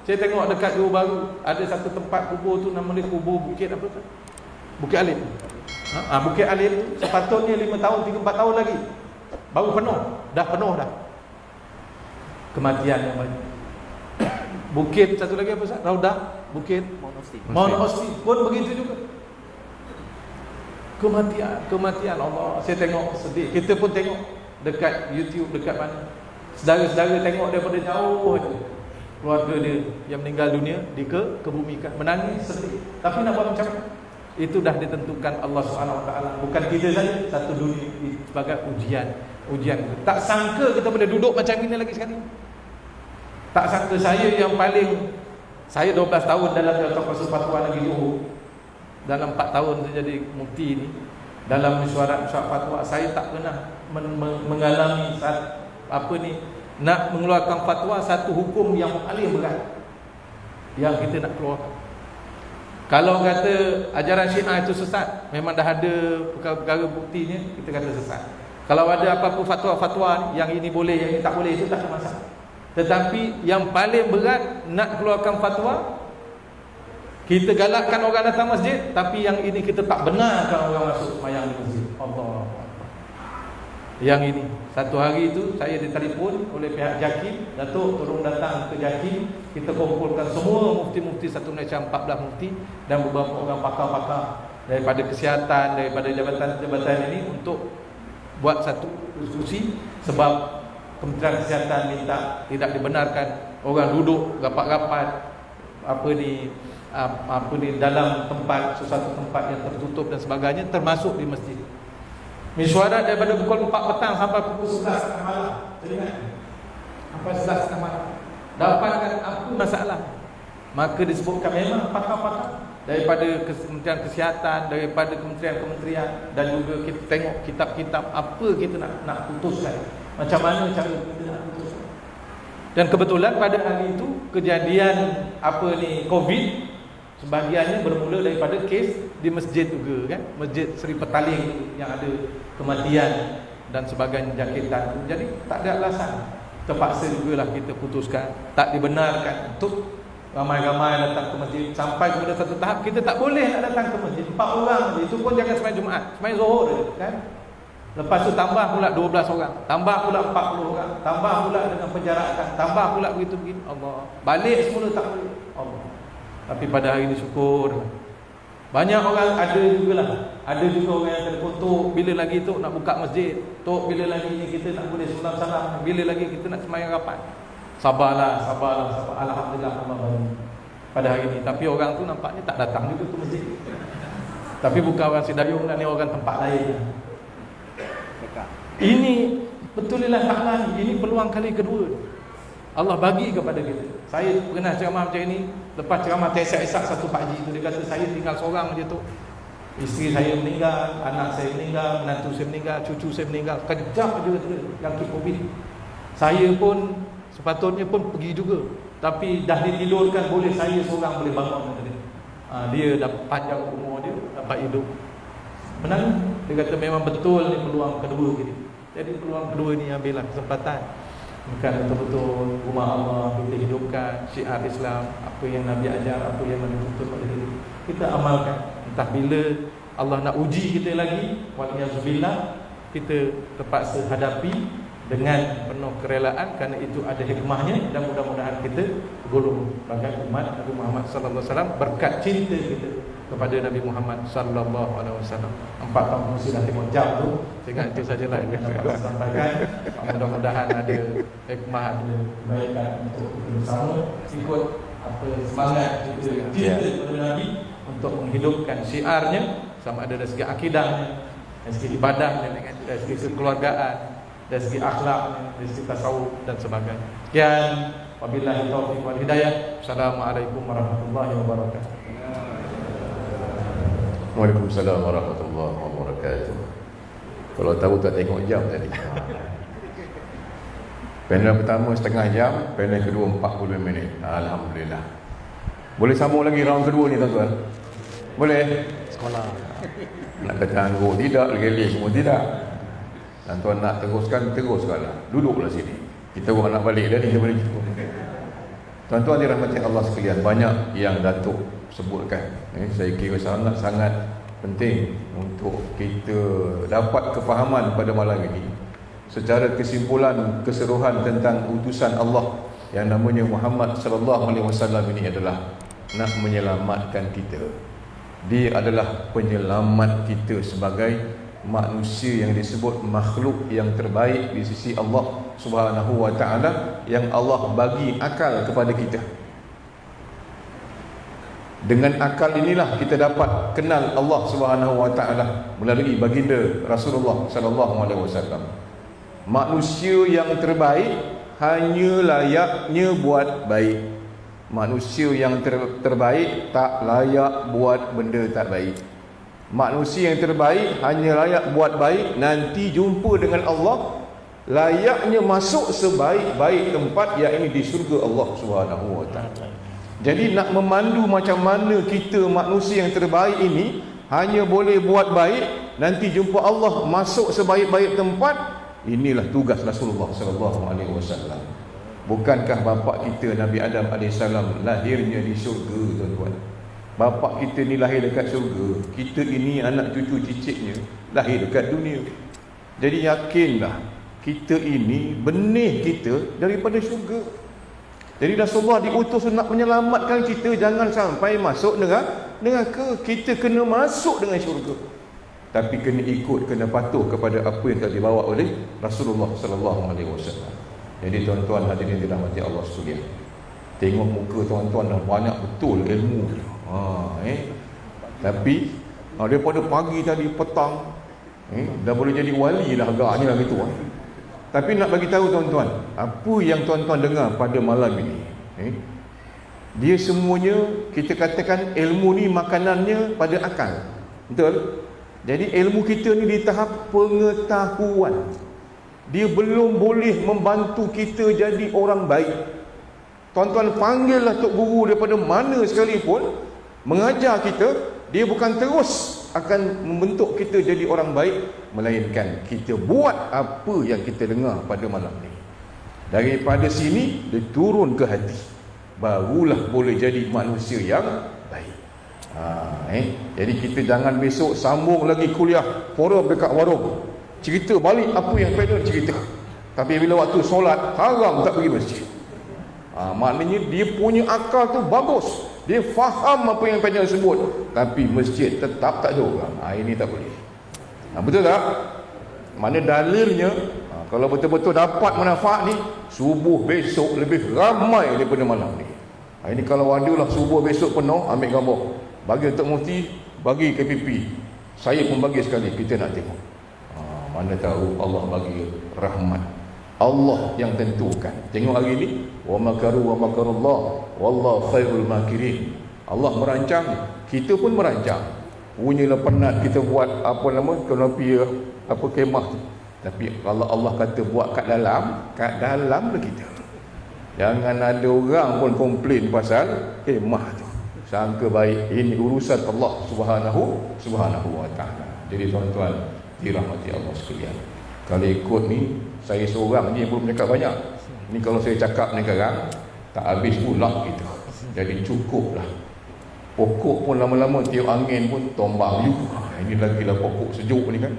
Saya tengok dekat Johor Bahru, ada satu tempat kubur tu nama dia kubur Bukit apa tu? Bukit Alim. Bukit Alim tu sepatutnya 5 tahun, 3-4 tahun lagi baru penuh. Dah penuh dah. Kematian yang banyak. Bukit satu lagi apa Ustaz? Raudah, Bukit Mount Austin pun begitu juga. Kematian Allah. Saya tengok sedih. Kita pun tengok dekat YouTube, dekat mana. Saudara-saudara tengok daripada jauh je. Keluarga dia yang meninggal dunia dikebumikan, menangis sedih. Tapi nak buat macam mana? Itu dah ditentukan Allah SWT. Bukan kita saja, satu dunia sebagai ujian. Tak sangka kita boleh duduk macam ini lagi sekali. Tak sangka saya 12 tahun dalam Jawatan Kuasa Fatwa Negeri Johor. Dalam 4 tahun saya jadi mufti ni, dalam mesyuarat fatwa, saya tak pernah mengalami nak mengeluarkan fatwa satu hukum yang paling berat yang kita nak keluarkan. Kalau kata ajaran Syiah itu sesat, memang dah ada perkara buktinya, kita kata sesat. Kalau ada apa-apa fatwa-fatwa yang ini boleh, yang ini tak boleh, itu tak ada masalah. Tetapi yang paling berat nak keluarkan fatwa, kita galakkan orang datang masjid, tapi yang ini kita tak benarkan orang masuk sembahyang di masjid. Allah. Yang ini, satu hari itu saya ditelefon oleh pihak JAKIM, Datuk tolong datang ke JAKIM, kita kumpulkan semua mufti-mufti satu Malaysia, 14 mufti dan beberapa orang pakar-pakar daripada kesihatan, daripada jabatan-jabatan ini untuk buat satu diskusi. Sebab Kementerian Kesihatan minta tidak dibenarkan orang duduk rapat-rapat dalam sesuatu tempat yang tertutup dan sebagainya, termasuk di masjid. Mesyuarat daripada pukul 4 petang sampai pukul 11 malam. Teringat? Sampai 11 malam. Dapatkan apa masalah? Maka disebutkan memang pakar-pakar daripada Kementerian Kesihatan, daripada kementerian-kementerian, dan juga kita tengok kitab-kitab apa kita nak putuskan. Macam mana cara kita nak putuskan. Dan kebetulan pada hari itu kejadian COVID, sebahagiannya bermula daripada kes di masjid juga kan, Masjid Seri Petaling yang ada kematian dan sebagainya, jangkitan. Jadi tak ada alasan, terpaksa jugalah kita putuskan tak dibenarkan untuk ramai-ramai datang ke masjid. Sampai kepada satu tahap kita tak boleh nak datang ke masjid, 4 orang saja, itu pun jangan sembahyang Jumaat, sembahyang Zuhur kan. Lepas tu tambah pula 12 orang, tambah pula 40 orang, tambah pula dengan penjarakan, tambah pula begitu. Allah, balik semula tak boleh. Allah. Tapi pada hari ini syukur, banyak orang ada juga orang yang telefon, Tok, bila lagi Tok nak buka masjid? Tok, bila lagi kita nak boleh salam-salam? Bila lagi kita nak sembahyang rapat? Sabarlah. Alhamdulillah Allah bagi pada hari ini. Tapi orang tu nampaknya tak datang juga ke masjid. Tapi bukan orang Sidayung dan ni orang tempat lain. Ini betulilah taklah, ini peluang kali kedua Allah bagi kepada kita. Saya pernah ceramah macam ini. Lepas ceramah tesak-esak satu pakcik itu, dia kata saya tinggal seorang je tu. Isteri saya meninggal, anak saya meninggal, menantu saya meninggal, cucu saya meninggal. Kejap je jangkit COVID. Saya pun sepatutnya pun pergi juga, tapi dah ditidurkan, boleh saya seorang boleh bangun. Dia dah panjang umur dia, dapat hidup. Benar? Dia kata memang betul ni peluang kedua kita. Jadi peluang kedua ni ambillah kesempatan. Bukan betul-betul rumah Allah kita hidupkan, syiar Islam, apa yang Nabi ajar, apa yang Nabi tuntut pada diri kita amalkan. Entah bila Allah nak uji kita lagi, waliyahzubillah, kita terpaksa hadapi dengan penuh kerelaan, kerana itu ada hikmahnya. Dan mudah-mudahan kita golong sebagai umat Nabi Muhammad sallallahu alaihi wasallam berkat cinta kita kepada Nabi Muhammad sallallahu alaihi wasallam. 4 tahun sudah tengok jam tu. Saya ingat itu sajalah yang dapat sampaikan. Mudah-mudahan ada hikmah, ada kebaikan untuk bersama ikut semangat kita cinta kepada Nabi untuk menghidupkan syiarnya, sama ada dari segi akidahnya, dari segi ibadahnya, dari segi kekeluargaan, dari segi akhlaknya, dari segi tasawuf dan sebagainya. Sekian, wabillahi taufiq wal hidayah. Assalamualaikum warahmatullahi wabarakatuh. Waalaikumsalam warahmatullahi wabarakatuh. Kalau tahu tak tengok jam tadi. Panel pertama setengah jam, panel kedua 40 minit. Alhamdulillah. Boleh sambung lagi round kedua ni tuan-tuan? Boleh? Sekolah. Nak kata anggur tidak, lagi semua tidak. Dan tuan nak teruskanlah. Duduklah sini. Kita orang nak balik dah ni daripada kita. Tuan-tuan dirahmati Allah sekalian, banyak yang Datuk sebutkan. Saya kira sangat-sangat penting untuk kita dapat kefahaman pada malam ini. Secara kesimpulan, keseluruhan tentang utusan Allah yang namanya Muhammad sallallahu alaihi wasallam ini adalah nak menyelamatkan kita. Dia adalah penyelamat kita sebagai manusia yang disebut makhluk yang terbaik di sisi Allah Subhanahu wa taala, yang Allah bagi akal kepada kita. Dengan akal inilah kita dapat kenal Allah Subhanahu wa taala melalui baginda Rasulullah sallallahu alaihi wasallam. Manusia yang terbaik hanya layaknya buat baik. Manusia yang terbaik tak layak buat benda tak baik. Manusia yang terbaik hanya layak buat baik, nanti jumpa dengan Allah layaknya masuk sebaik-baik tempat, iaitu di syurga Allah Subhanahu wa taala. Jadi nak memandu macam mana kita manusia yang terbaik ini hanya boleh buat baik, nanti jumpa Allah masuk sebaik-baik tempat, inilah tugas Rasulullah sallallahu alaihi wasallam. Bukankah bapa kita Nabi Adam AS lahirnya di syurga, tuan-tuan? Bapa kita ni lahir dekat syurga, kita ini anak cucu cicitnya lahir dekat dunia. Jadi yakinlah kita ini benih kita daripada syurga. Jadi Rasulullah diutus nak menyelamatkan kita jangan sampai masuk neraka. Kita kena masuk dengan syurga, tapi kena ikut, kena patuh kepada apa yang telah dibawa oleh Rasulullah sallallahu alaihi wasallam. Jadi tuan-tuan hadirin dirahmati Allah sekalian, tengok muka tuan-tuan dah banyak betul ilmu. Tapi daripada pagi tadi petang dah boleh jadi wali dah agaknya lah gitu. Tapi nak bagi tahu tuan-tuan, apa yang tuan-tuan dengar pada malam ini, dia semuanya kita katakan ilmu ni makanannya pada akal. Betul? Jadi ilmu kita ni di tahap pengetahuan. Dia belum boleh membantu kita jadi orang baik. Tuan-tuan panggillah Tok Guru daripada mana sekalipun mengajar kita, dia bukan terus akan membentuk kita jadi orang baik, melainkan kita buat apa yang kita dengar pada malam ni. Daripada sini dia turun ke hati, barulah boleh jadi manusia yang baik. Jadi kita jangan besok sambung lagi kuliah forum dekat warung, cerita balik apa yang panel cerita, tapi bila waktu solat haram tak pergi masjid. Maknanya dia punya akal tu bagus, dia faham apa yang panel sebut, tapi masjid tetap tak ada orang. Ini tak boleh. Betul tak? Mana dalilnya, kalau betul-betul dapat manfaat ni, subuh besok lebih ramai daripada malam ni. Ini kalau adalah subuh besok penuh, ambil gambar, bagi Tok Mufti, bagi KPP, saya pun bagi sekali, kita nak tengok. Mana tahu Allah bagi rahmat, Allah yang tentukan. Tengok hari ni, wa makaru wa makarullah wallahu khairul makirin. Allah merancang, kita pun merancang. Punyalah penat kita buat apa nama kanopi apa kemah tu, tapi kalau Allah kata buat kat dalam lah kita. Jangan ada orang pun komplain pasal kemah tu, sangka baik. Ini urusan Allah subhanahu wa ta'ala. Jadi tuan-tuan dirahmati Allah sekalian, kalau ikut ni saya seorang ni belum cakap banyak ni, kalau saya cakap ni sekarang tak habis pula kita. Jadi cukuplah. Pokok pun lama-lama tiup angin pun tombang juga. Ini lagilah pokok sejuk ni kan.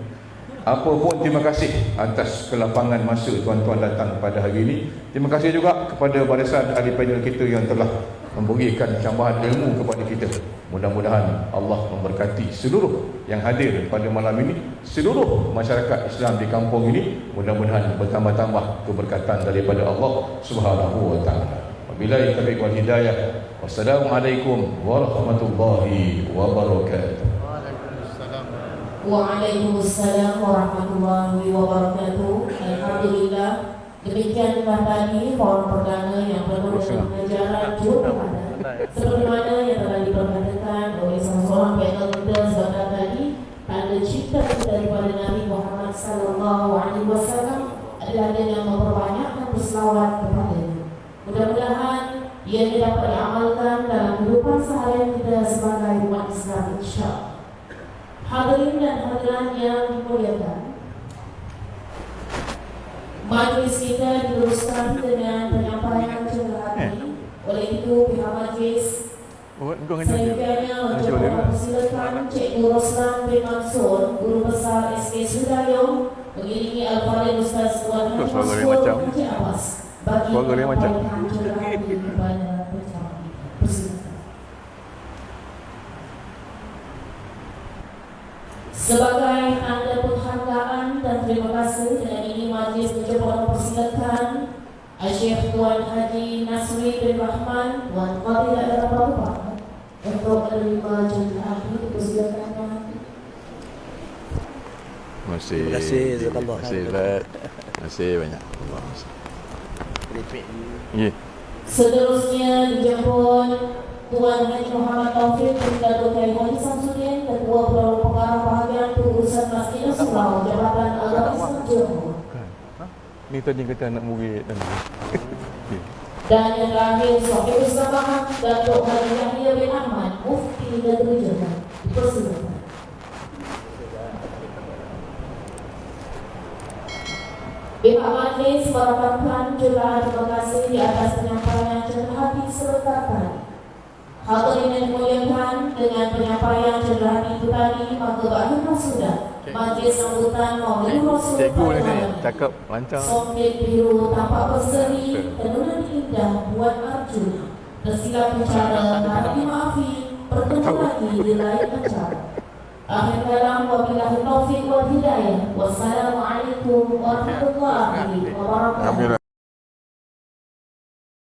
Apa pun terima kasih atas kelapangan masa tuan-tuan datang pada hari ini. Terima kasih juga kepada barisan ahli panel kita yang telah memberikan cambahan ilmu kepada kita. Mudah-mudahan Allah memberkati seluruh yang hadir pada malam ini, seluruh masyarakat Islam di kampung ini. Mudah-mudahan bertambah-tambah keberkatan daripada Allah Subhanahu wa taala. Wabillahi taufiq wal hidayah. Wassalamualaikum warahmatullahi wabarakatuh. Waalaikumsalam warahmatullahi wabarakatuh. Alhamdulillah, demikianlah tadi forum perdana yang penuh dengan pengajaran jurupada seperti mana yang telah diperkatakan oleh seorang panel kita sebentar tadi. Tanda cipta daripada Nabi Muhammad sallallahu alaihi wasallam adalah dengan memperbanyakkan berselawat kepadanya. Mudah-mudahan ia dapat diamalkan dalam kehidupan seharian kita sebagai umat Islam, insya-Allah. Hadirin dan hadirat yang dimuliakan, majlis kita diteruskan dengan penyampaian cenderat hati. Oleh itu pihak majlis selanjutnya untuk mempersilakan Cikgu Roslan bin Mansur, Guru Besar SK Sudayong, mengiringi Al-Fadhil Ustaz Tuan Haji Maskur Encik Abbas bagi Keluarga dia macam. pencerahan kepada pencerahan. Persilakan. Sebagai tanda penghargaan dan terima kasih, dengan ini majlis mencoba mempersilakan Syekh Tuan Haji Nasri bin Rahman, Tuan Qabil adalah Bapak untuk menerima jemaah ini. Persilakan. Terima kasih. Terima kasih, jazakallah. Terima kasih, Ustaz. Terima kasih banyak. Ya. Seterusnya dijemput Tuan Haji Muhammad Taufik bin Datuk Kiai Haji Samsudin, Ketua Pelalu Pengarah Bahagian Pengurusan Masjid Surau, Jabatan Al-Islam Johor. Ni tadi kata anak murid dan Dan yang terakhir, Sahib Ustazah Datuk Haji Yahya bin Ahmad, Mufti Negeri Johor. Dipersilakan. Pihak majlis merakamkan curahan terima kasih di atas penyampaian cenderhati selengkapnya. Hadirin yang dimuliakan, dengan penyampaian cenderhati itu tadi, maka berakhirlah sudah majlis sambutan Maulid Rasul cikgu ni pada cakap lancar. Somdet biru tampak berseri, tenunan indah buat Arjuna. Tersilap bicara, harap dimaafi, bertemu lagi di lain acara. Akhir kalam, wabillahi taufiq wal hidayah. Wassalamualaikum warahmatullahi wabarakatuh.